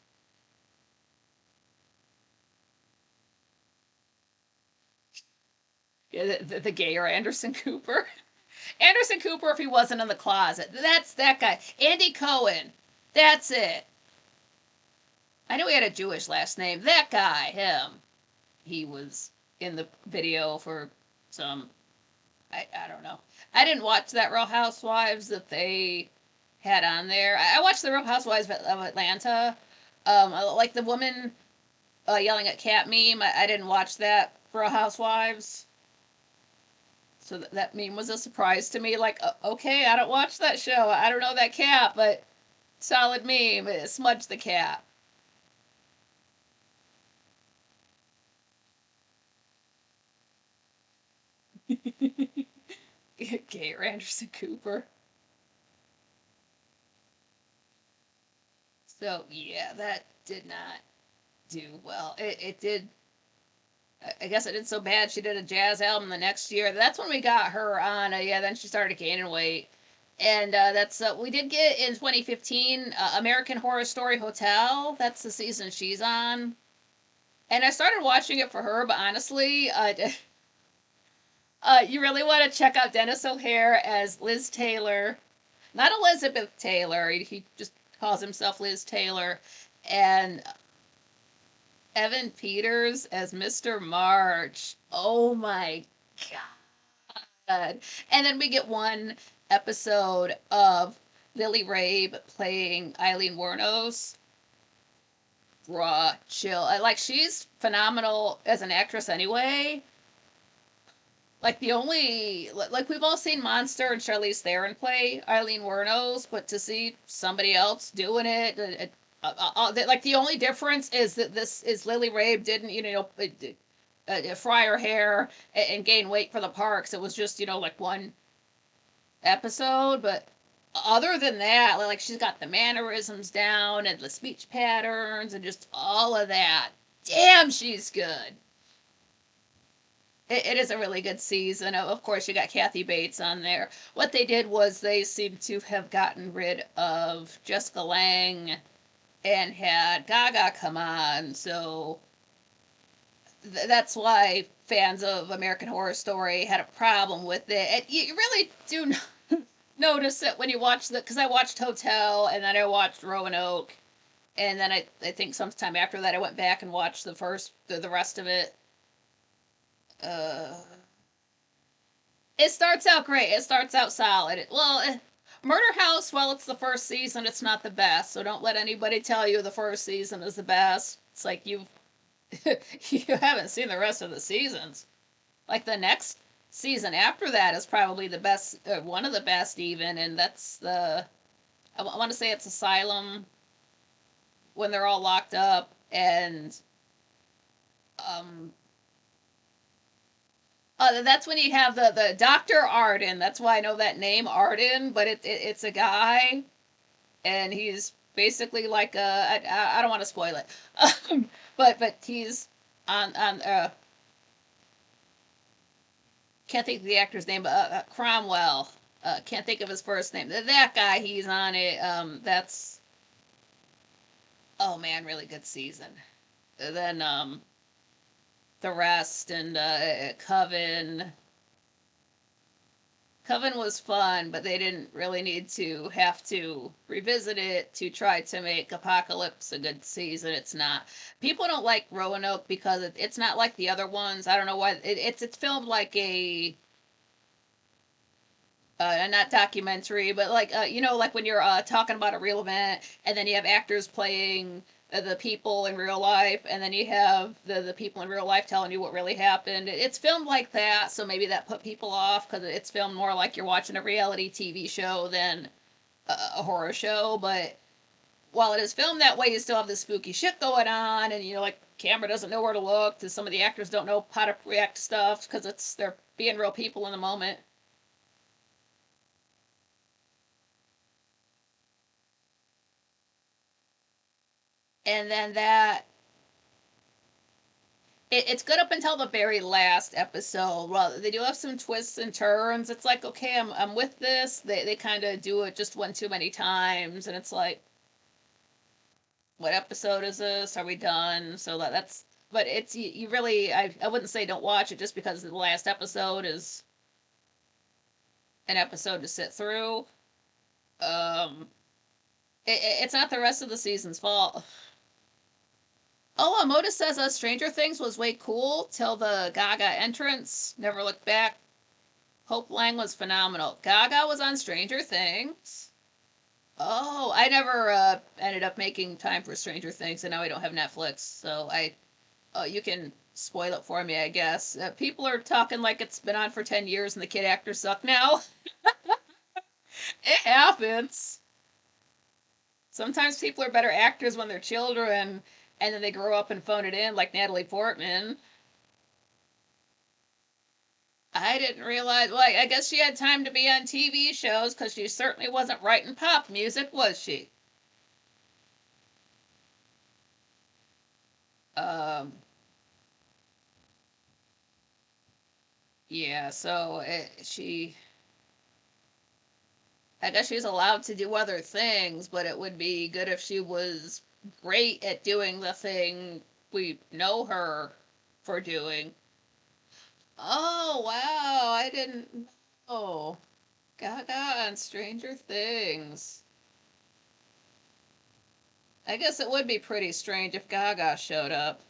[SPEAKER 1] Yeah, the gayer Anderson Cooper. Anderson Cooper, if he wasn't in the closet. That's that guy. Andy Cohen. That's it. I knew he had a Jewish last name. That guy, him. He was in the video for some. I don't know. I didn't watch that Real Housewives that they had on there. I watched the Real Housewives of Atlanta. Like the woman yelling at cat meme. I didn't watch that Real Housewives. So that meme was a surprise to me. Like, okay, I don't watch that show. I don't know that cat, but solid meme. Smudge the cat. Gator Anderson Cooper. So yeah, that did not do well. It did. I guess it did so bad. She did a jazz album the next year. That's when we got her on. Yeah, then she started gaining weight, and that's we did get in 2015 American Horror Story Hotel. That's the season she's on, and I started watching it for her. But honestly, you really want to check out Dennis O'Hare as Liz Taylor, not Elizabeth Taylor. He just calls himself Liz Taylor, and Evan Peters as Mr. March. Oh my god. And then we get one episode of Lily Rabe playing Eileen Wuornos. Raw, chill. Like, she's phenomenal as an actress anyway. Like, the only. Like, we've all seen Monster and Charlize Theron play Eileen Wuornos, but to see somebody else doing it like, the only difference is that this is Lily Rabe didn't, fry her hair and gain weight for the parks. It was just, like one episode. But other than that, like, she's got the mannerisms down and the speech patterns and just all of that. Damn, she's good. It is a really good season. Of course, you got Kathy Bates on there. What they did was they seem to have gotten rid of Jessica Lange and had Gaga come on. So that's why fans of American Horror Story had a problem with it. And you really do notice it when you watch the, because I watched Hotel and then I watched Roanoke, and then I think sometime after that I went back and watched the rest of it. Uh, it starts out great. It starts out solid. Murder House, well, it's the first season, it's not the best. So don't let anybody tell you the first season is the best. It's like you haven't seen the rest of the seasons. Like, the next season after that is probably the best, one of the best even, and that's I want to say it's Asylum, when they're all locked up, and um That's when you have the Dr. Arden. That's why I know that name, Arden, but it's a guy, and he's basically like I don't want to spoil it, but he's on can't think of the actor's name, but Cromwell. Can't think of his first name. That guy, he's on it. That's oh man, really good season. Then the rest and Coven. Coven was fun, but they didn't really need to have to revisit it to try to make Apocalypse a good season. It's not. People don't like Roanoke because it's not like the other ones. I don't know why. It's filmed like a not documentary, but like like when you're talking about a real event, and then you have actors playing the people in real life, and then you have the people in real life telling you what really happened. It's filmed like that, so maybe that put people off because it's filmed more like you're watching a reality TV show than a horror show. But while it is filmed that way, you still have this spooky shit going on, and like camera doesn't know where to look. Because some of the actors don't know how to react to stuff because they're being real people in the moment. And then it's good up until the very last episode. Well, they do have some twists and turns. It's like, okay, I'm with this. They kind of do it just one too many times, and it's like, what episode is this? Are we done? So that's. But it's you really I wouldn't say don't watch it just because the last episode is an episode to sit through. Um, it's not the rest of the season's fault. Oh, Moda says Stranger Things was way cool till the Gaga entrance. Never looked back. Hope Lang was phenomenal. Gaga was on Stranger Things. Oh, I never ended up making time for Stranger Things, and now I don't have Netflix, so you can spoil it for me, I guess. People are talking like it's been on for 10 years and the kid actors suck now. It happens. Sometimes people are better actors when they're children, and then they grow up and phone it in, like Natalie Portman. I didn't realize. Well, I guess she had time to be on TV shows because she certainly wasn't writing pop music, was she? Um, yeah. So I guess she's allowed to do other things, but it would be good if she was great at doing the thing we know her for doing. Oh wow! I didn't know. Gaga on Stranger Things. I guess it would be pretty strange if Gaga showed up.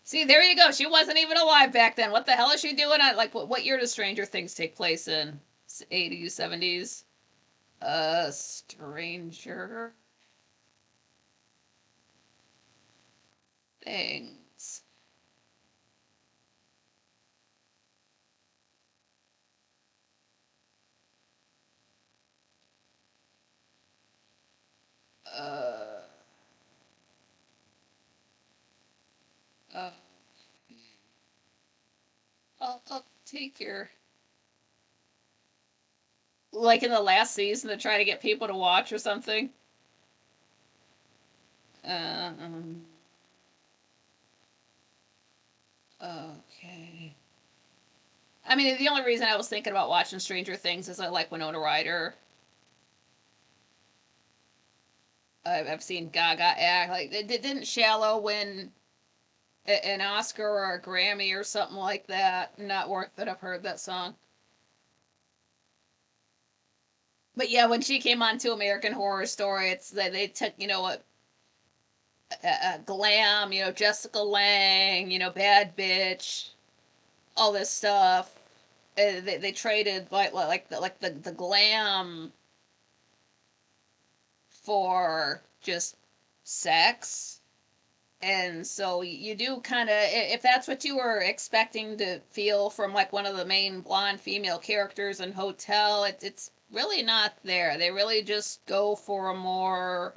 [SPEAKER 1] See, there you go. She wasn't even alive back then. What the hell is she doing on like what year does Stranger Things take place in? 80s, 70s? Stranger Things. Uh, uh I'll take your like in the last season to try to get people to watch or something. Um okay. I mean, the only reason I was thinking about watching Stranger Things is I like Winona Ryder. I've seen Gaga act like didn't Shallow win an Oscar or a Grammy or something like that? Not worth it. I've heard that song. But yeah, when she came on to American Horror Story, it's they took what glam, Jessica Lange, Bad Bitch, all this stuff. They traded like the glam for just sex. And so you do kind of, if that's what you were expecting to feel from like one of the main blonde female characters in Hotel, it's really not there. They really just go for a more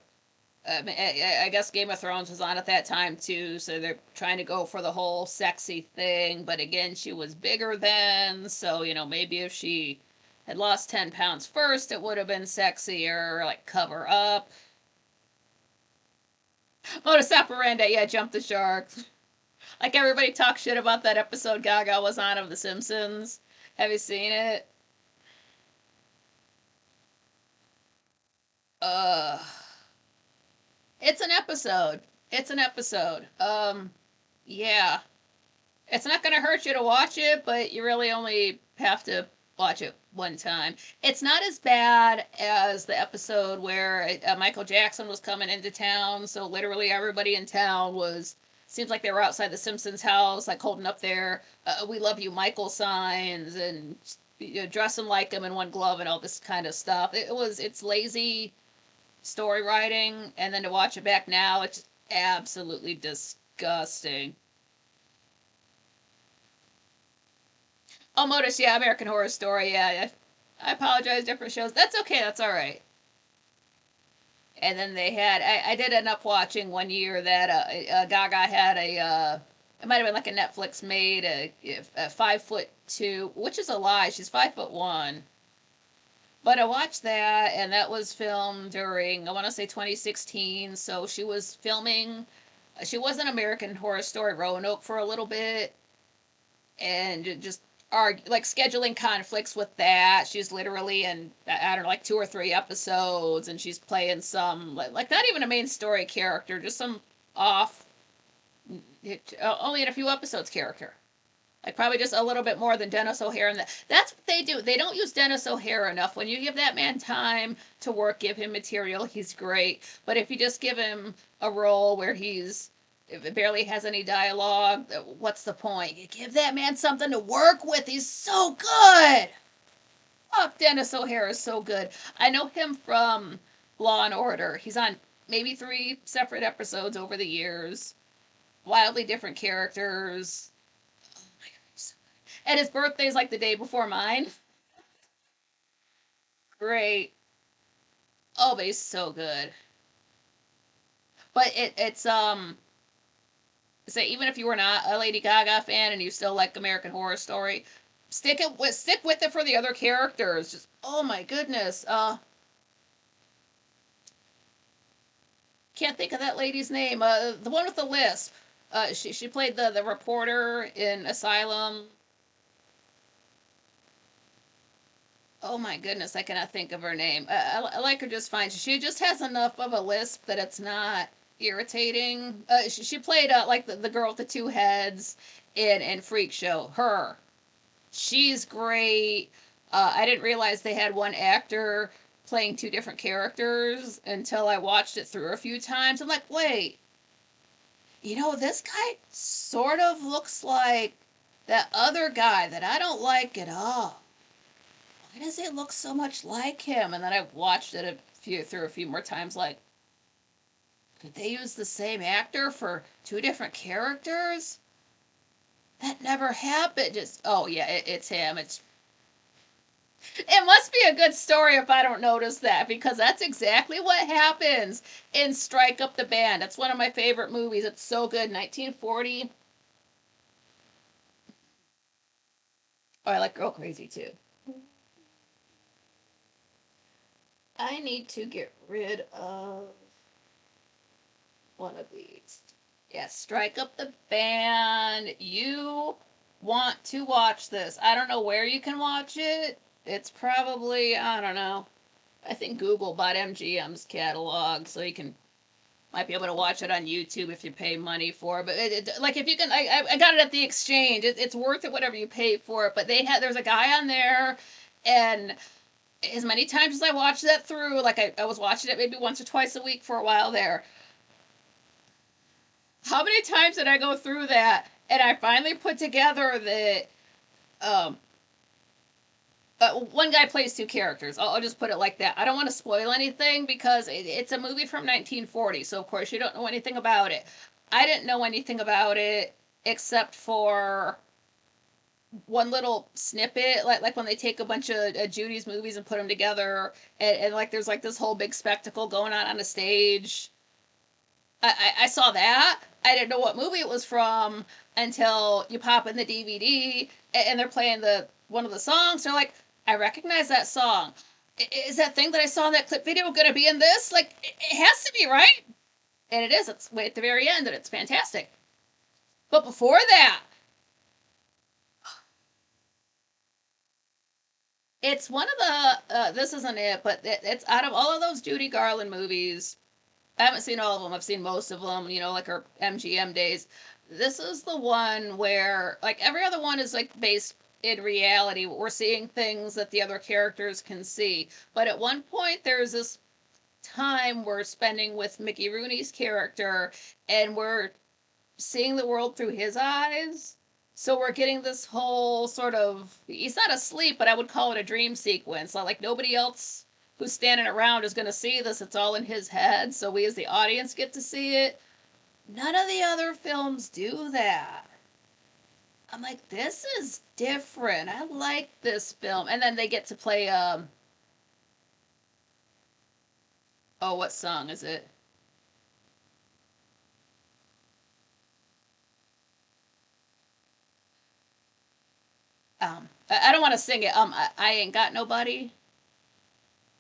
[SPEAKER 1] I guess Game of Thrones was on at that time too, so they're trying to go for the whole sexy thing. But again, she was bigger then, so maybe if she had lost 10 pounds first, it would have been sexier, like cover up. Modus operandi, yeah, jump the shark. Like everybody talks shit about that episode Gaga was on of The Simpsons. Have you seen it? Uh, it's an episode. It's an episode. Yeah. It's not going to hurt you to watch it, but you really only have to watch it one time. It's not as bad as the episode where Michael Jackson was coming into town, so literally everybody in town was seems like they were outside the Simpsons house, like holding up their "We love you, Michael" signs and dressing like him in one glove and all this kind of stuff. It's lazy story writing, and then to watch it back now, it's absolutely disgusting. Oh, Modus, yeah, American Horror Story, yeah. I apologize, different shows. That's okay, that's all right. And then they had, I did end up watching one year that Gaga had it might have been like a Netflix made, a 5'2", which is a lie. She's 5'1". But I watched that, and that was filmed during, I want to say 2016. So she was filming, she was an American Horror Story Roanoke for a little bit, and just like scheduling conflicts with that. She's literally in, I don't know, like 2 or 3 episodes, and she's playing some like not even a main story character, just some off, only in a few episodes character. Like probably just a little bit more than Dennis O'Hare, and that's what they do. They don't use Dennis O'Hare enough. When you give that man time to work, give him material, he's great. But if you just give him a role where he's if it barely has any dialogue, what's the point? You give that man something to work with. He's so good. Oh, Dennis O'Hare is so good. I know him from Law and Order. He's on maybe 3 separate episodes over the years. Wildly different characters. Oh my God. And his birthday's like the day before mine. Great. Oh, but he's so good. But it's say even if you were not a Lady Gaga fan and you still like American Horror Story, stick with it for the other characters. Just oh my goodness. Can't think of that lady's name. The one with the lisp. She played the reporter in Asylum. Oh my goodness, I cannot think of her name. I like her just fine. She just has enough of a lisp that it's not irritating. She played like the girl with the two heads in Freak Show. Her, she's great. I didn't realize they had one actor playing two different characters until I watched it through a few times. I'm like, wait, this guy sort of looks like that other guy that I don't like at all. Why does it look so much like him? And then I watched it through a few more times. Like, did they use the same actor for two different characters? That never happened. Just oh yeah, it's him. It must be a good story if I don't notice that because that's exactly what happens in Strike Up the Band. It's one of my favorite movies. It's so good. 1940. Oh, I like Girl Crazy too. I need to get rid of one of these. Yes, Strike Up the Band. You want to watch this. I don't know where you can watch it. It's probably, I don't know. I think Google bought MGM's catalog, so you can might be able to watch it on YouTube if you pay money for it. But like if you can, I got it at the exchange. It's worth it whatever you pay for it. But there's a guy on there, and as many times as I watched that through, like I was watching it maybe once or twice a week for a while there. How many times did I go through that? And I finally put together that um, one guy plays two characters. I'll just put it like that. I don't want to spoil anything because it's a movie from 1940, so of course you don't know anything about it. I didn't know anything about it except for one little snippet, like when they take a bunch of Judy's movies and put them together, and like there's like this whole big spectacle going on a stage. I saw that. I didn't know what movie it was from until you pop in the DVD and they're playing the one of the songs. They're like, I recognize that song. Is that thing that I saw in that clip video going to be in this? Like, it has to be, right? And it is. It's way at the very end, and it's fantastic. But before that, it's one of the. This isn't it, but it's out of all of those Judy Garland movies. I haven't seen all of them. I've seen most of them. You know, like her MGM days. This is the one where, like, every other one is like based in reality. We're seeing things that the other characters can see. But at one point, there's this time we're spending with Mickey Rooney's character, and we're seeing the world through his eyes. So we're getting this whole sort of, he's not asleep, but I would call it a dream sequence. Like nobody else who's standing around is going to see this. It's all in his head. So we as the audience get to see it. None of the other films do that. I'm like, this is different. I like this film. And then they get to play, oh, what song is it? I don't want to sing it. I ain't got nobody.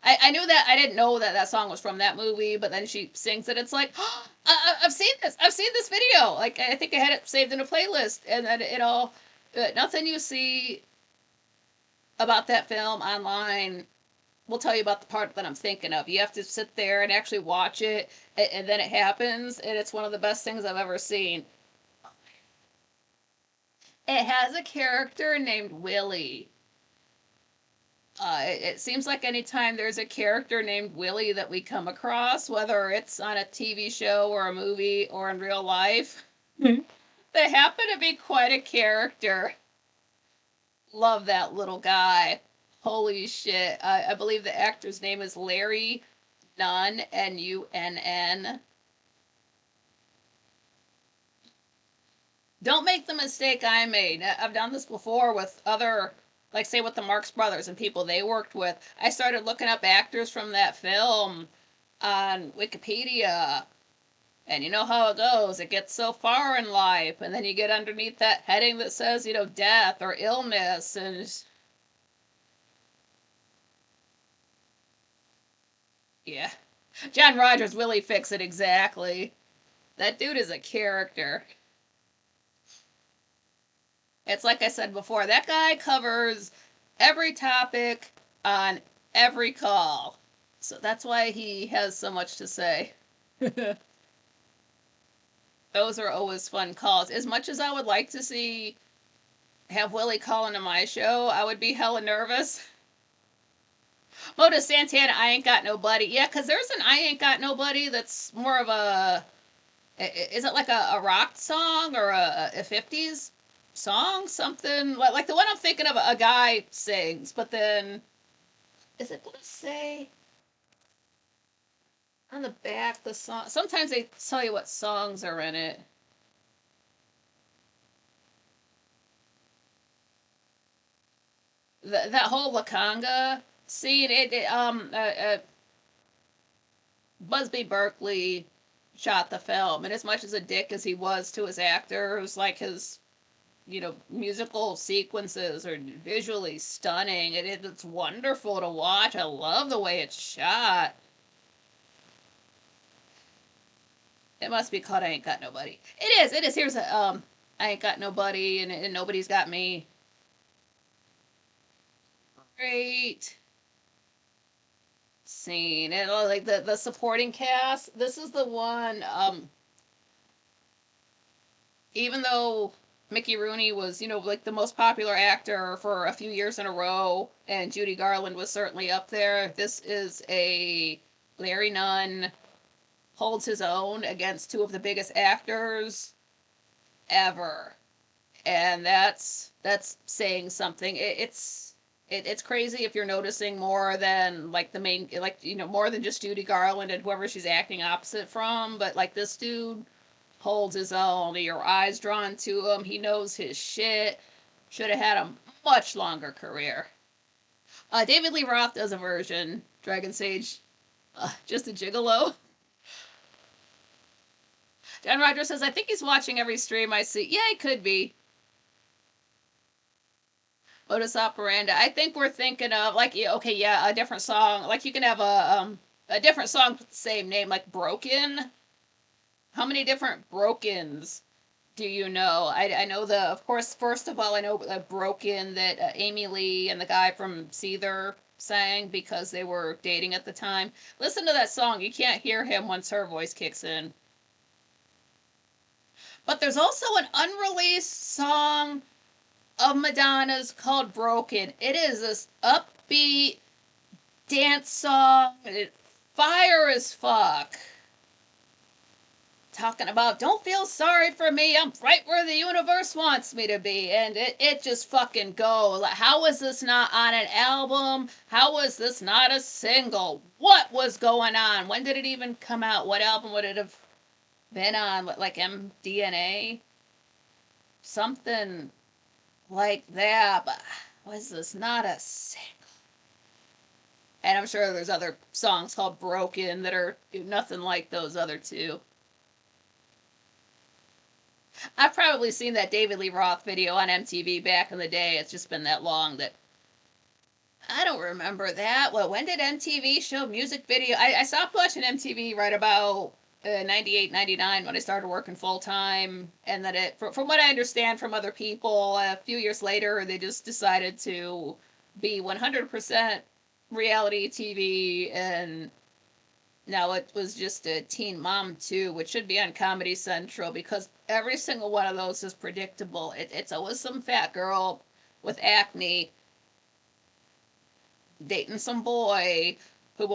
[SPEAKER 1] I knew that. I didn't know that that song was from that movie, but then she sings it. It's like, oh, I've seen this. I've seen this video. Like, I think I had it saved in a playlist. And then it all, nothing you see about that film online will tell you about the part that I'm thinking of. You have to sit there and actually watch it, and then it happens, and it's one of the best things I've ever seen. It has a character named Willie. It seems like anytime there's a character named Willie that we come across, whether it's on a TV show or a movie or in real life, they happen to be quite a character. Love that little guy. Holy shit. I believe the actor's name is Larry Nunn, Nunn. Don't make the mistake I made. I've done this before with other, like, say, with the Marx Brothers and people they worked with. I started looking up actors from that film on Wikipedia. And you know how it goes. It gets so far in life, and then you get underneath that heading that says, you know, death or illness. And yeah. John Rogers really fixed it exactly. That dude is a character. It's like I said before, that guy covers every topic on every call. So that's why he has so much to say. Those are always fun calls. As much as I would like to see have Willie call into my show, I would be hella nervous. Moda Santana, I ain't got nobody. Yeah, because there's an I ain't got nobody that's more of a. Is it like a rock song or a 50s song? Something like the one I'm thinking of, a guy sings, but then. Is it going to say on the back the song? Sometimes they tell you what songs are in it. That whole Wakanga scene, Busby Berkeley shot the film, and as much as a dick as he was to his actors, like his, you know, musical sequences are visually stunning. It's wonderful to watch. I love the way it's shot. It must be called I Ain't Got Nobody. It is. It is. Here's a I ain't got nobody, and nobody's got me. Great scene, and like the supporting cast. This is the one. Even though Mickey Rooney was, you know, like the most popular actor for a few years in a row, and Judy Garland was certainly up there, this is a Larry Nunn holds his own against two of the biggest actors ever, and that's saying something. It's crazy if you're noticing more than like the main, like, you know, more than just Judy Garland and whoever she's acting opposite from, but like this dude holds his own. Your eyes drawn to him. He knows his shit. Should have had a much longer career. David Lee Roth does a version. Dragon Sage, just a gigolo. John Rogers says, I think he's watching every stream I see. Yeah, he could be. Modus operandi. I think we're thinking of, like, okay, yeah, a different song. Like, you can have a different song with the same name, like Broken. How many different Brokens do you know? I know of course, first of all, I know Broken that Amy Lee and the guy from Seether sang because they were dating at the time. Listen to that song. You can't hear him once her voice kicks in. But there's also an unreleased song of Madonna's called Broken. It is this upbeat dance song. Fire as fuck. Talking about, don't feel sorry for me, I'm right where the universe wants me to be, and it just fucking goes. How was this not on an album? How was this not a single? What was going on? When did it even come out? What album would it have been on? Like MDNA? Something like that, but was this not a single? And I'm sure there's other songs called Broken that are nothing like those other two. I've probably seen that David Lee Roth video on MTV back in the day. It's just been that long that I don't remember that. Well, when did MTV show music video? I stopped watching MTV right about 98, 99 when I started working full time. And then from what I understand from other people, a few years later, they just decided to be 100% reality TV, and now it was just a Teen Mom 2, which should be on Comedy Central, because every single one of those is predictable. It's always some fat girl with acne dating some boy who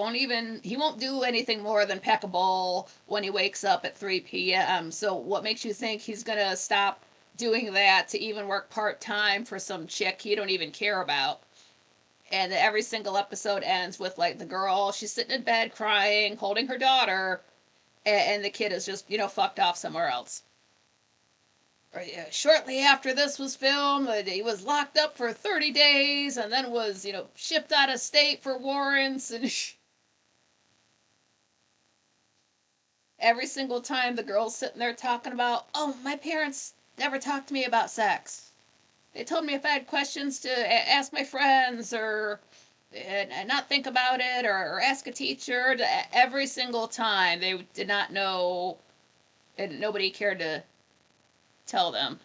[SPEAKER 1] he won't do anything more than peck a bowl when he wakes up at 3 p.m. So what makes you think he's going to stop doing that to even work part-time for some chick he don't even care about? And every single episode ends with, like, the girl, she's sitting in bed crying, holding her daughter, and the kid is just, fucked off somewhere else. Shortly after this was filmed, he was locked up for 30 days and then was, shipped out of state for warrants. And every single time the girl's sitting there talking about, oh, my parents never talked to me about sex. They told me if I had questions to ask my friends or not think about it, or ask a teacher. Every single time they did not know, and nobody cared to tell them.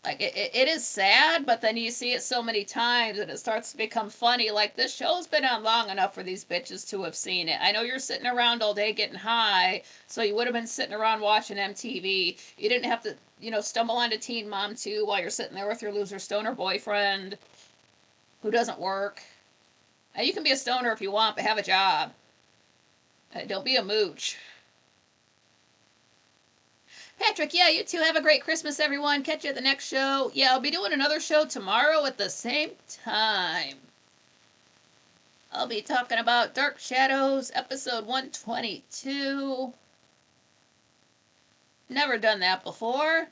[SPEAKER 1] Like, it is sad, but then you see it so many times and it starts to become funny. Like, this show's been on long enough for these bitches to have seen it. I know you're sitting around all day getting high, so you would have been sitting around watching MTV. You didn't have to, stumble onto Teen Mom 2 while you're sitting there with your loser stoner boyfriend who doesn't work. Now, you can be a stoner if you want, but have a job. Don't be a mooch. Patrick, yeah, you too. Have a great Christmas, everyone. Catch you at the next show. Yeah, I'll be doing another show tomorrow at the same time. I'll be talking about Dark Shadows, episode 122. Never done that before.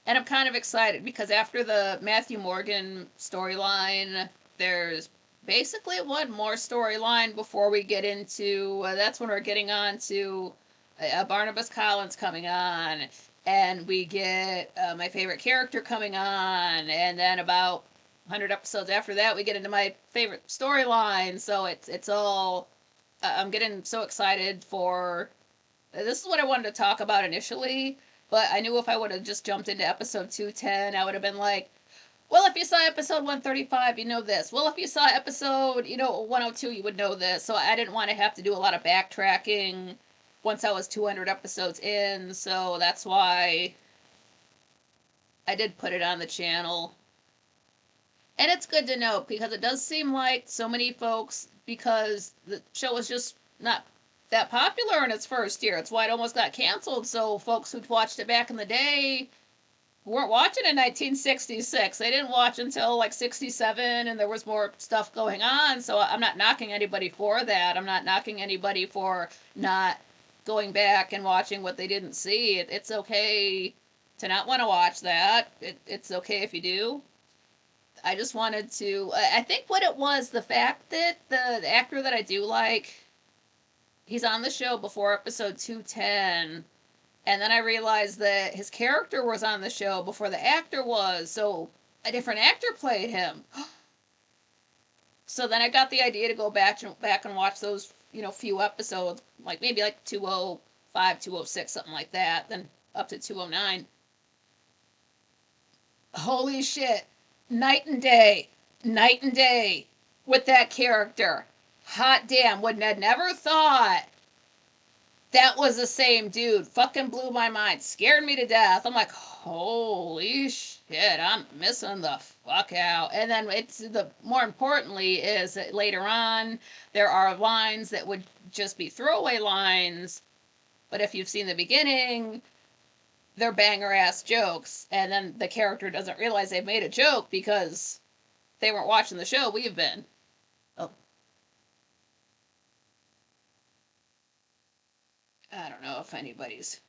[SPEAKER 1] And I'm kind of excited because after the Matthew Morgan storyline, there's basically one more storyline before we get into, that's when we're getting on to Barnabas Collins coming on, and we get my favorite character coming on, and then about 100 episodes after that we get into my favorite storyline. So it's all, I'm getting so excited for, this is what I wanted to talk about initially, but I knew if I would have just jumped into episode 210, I would have been like, well, if you saw episode 135, you know this. Well, if you saw episode, 102, you would know this. So I didn't want to have to do a lot of backtracking once I was 200 episodes in, so that's why I did put it on the channel. And it's good to know, because it does seem like so many folks, because the show was just not that popular in its first year. It's why it almost got canceled. So folks who'd watched it back in the day weren't watching in 1966. They didn't watch until like 67, and there was more stuff going on. So I'm not knocking anybody for that. I'm not knocking anybody for not going back and watching what they didn't see. It's okay to not want to watch that. It's okay if you do. I just wanted to, I think what it was, the fact that the actor that I do like, He's on the show before episode 210. And then I realized that his character was on the show before the actor was, so a different actor played him. So then I got the idea to go back and watch those, few episodes, like maybe like 205, 206, something like that, then up to 209. Holy shit. Night and day. Night and day with that character. Hot damn, wouldn't have never thought that was the same dude. Fucking blew my mind. Scared me to death. I'm like, holy shit, I'm missing the fuck out. And then it's the more importantly is that later on there are lines that would just be throwaway lines, but if you've seen the beginning, they're banger ass jokes. And then the character doesn't realize they've made a joke because they weren't watching the show. We've been. Oh, I don't know if anybody's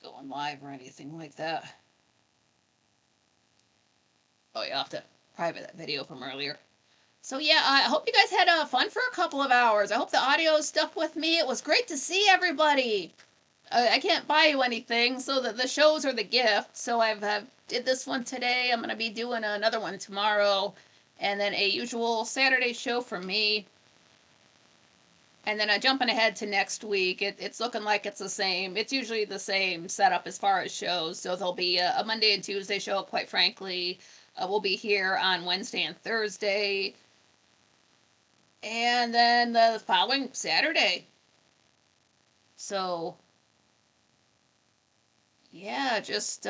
[SPEAKER 1] going live or anything like that. Oh, you have to private that video from earlier. So yeah, I hope you guys had fun for a couple of hours. I hope the audio stuck with me. It was great to see everybody. I can't buy you anything, so the shows are the gift. So I've did this one today. I'm gonna be doing another one tomorrow, and then a usual Saturday show for me. And then jumping ahead to next week, it's looking like it's the same. It's usually the same setup as far as shows. So there'll be a Monday and Tuesday show, quite frankly. We'll be here on Wednesday and Thursday. And then the following Saturday. So, yeah, just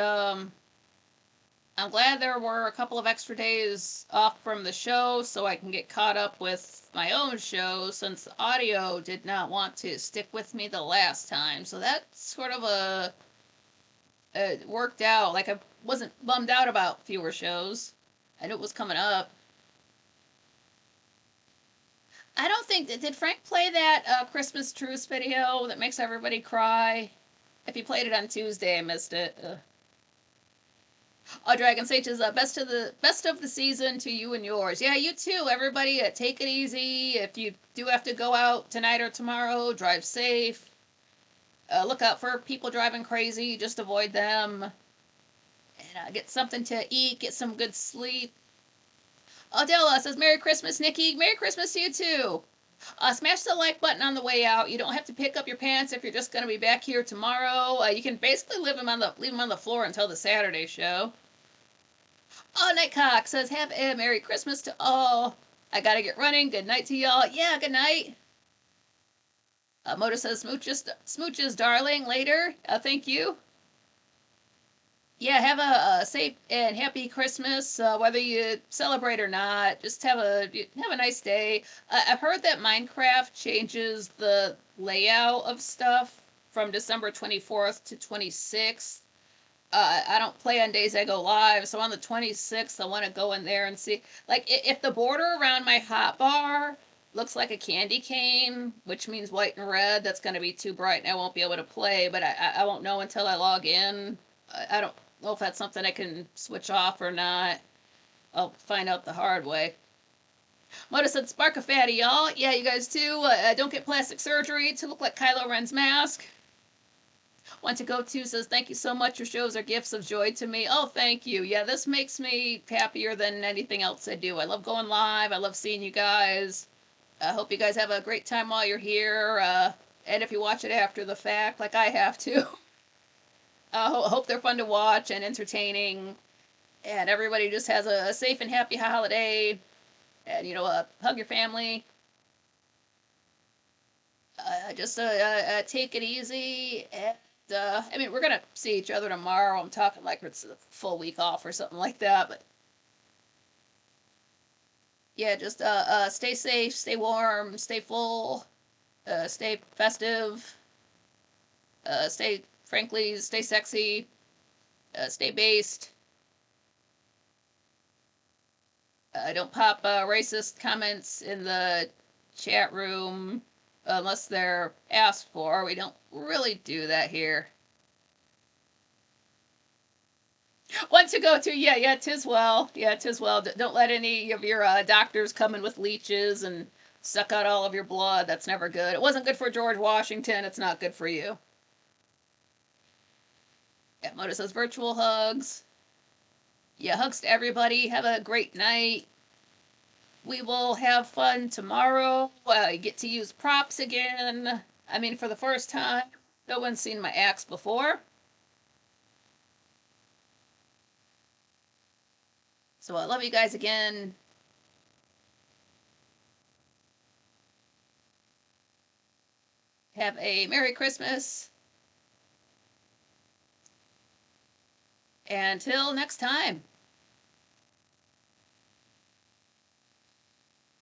[SPEAKER 1] I'm glad there were a couple of extra days off from the show so I can get caught up with my own show since the audio did not want to stick with me the last time. So that's sort of worked out. Like I wasn't bummed out about fewer shows. I knew it was coming up. I don't think did Frank play that Christmas truce video that makes everybody cry? If he played it on Tuesday, I missed it. Oh, Dragon Sage is best of the season to you and yours. Yeah, you too. Everybody, take it easy. If you do have to go out tonight or tomorrow, drive safe. Look out for people driving crazy. Just avoid them. And get something to eat. Get some good sleep. Adela says, Merry Christmas, Nikki. Merry Christmas to you too. Smash the like button on the way out. You don't have to pick up your pants if you're just going to be back here tomorrow. You can basically leave them on the floor until the Saturday show. Oh, Nightcock says, have a Merry Christmas to all. I gotta get running. Good night to y'all. Yeah, good night. Moto says, smooches, darling. Later. Thank you. Yeah, have a safe and happy Christmas, whether you celebrate or not. Just have a nice day. I've heard that Minecraft changes the layout of stuff from December 24th to 26th. I don't play on days I go live, so on the 26th, I want to go in there and see. Like, if the border around my hotbar looks like a candy cane, which means white and red, that's going to be too bright and I won't be able to play, but I won't know until I log in. I don't know if that's something I can switch off or not. I'll find out the hard way. Moda said, spark a fatty, y'all. Yeah, you guys too. Don't get plastic surgery to look like Kylo Ren's mask. Want to go to says, thank you so much. Your shows are gifts of joy to me. Oh, thank you. Yeah, this makes me happier than anything else I do. I love going live. I love seeing you guys. I hope you guys have a great time while you're here. And if you watch it after the fact, like I have to. Hope they're fun to watch and entertaining. And everybody just has a safe and happy holiday. And, hug your family. Just take it easy. And, we're going to see each other tomorrow. I'm talking like it's a full week off or something like that. But, yeah, just stay safe, stay warm, stay full, stay festive, stay sexy, stay based. Don't pop racist comments in the chat room unless they're asked for. We don't really do that here. One to go to, yeah, tis well. Yeah, tis well. Don't let any of your doctors come in with leeches and suck out all of your blood. That's never good. It wasn't good for George Washington. It's not good for you. Yeah, Moda says virtual hugs. Yeah, hugs to everybody. Have a great night. We will have fun tomorrow. Get to use props again. I mean, for the first time. No one's seen my axe before. So I love you guys again. Have a Merry Christmas. Until next time.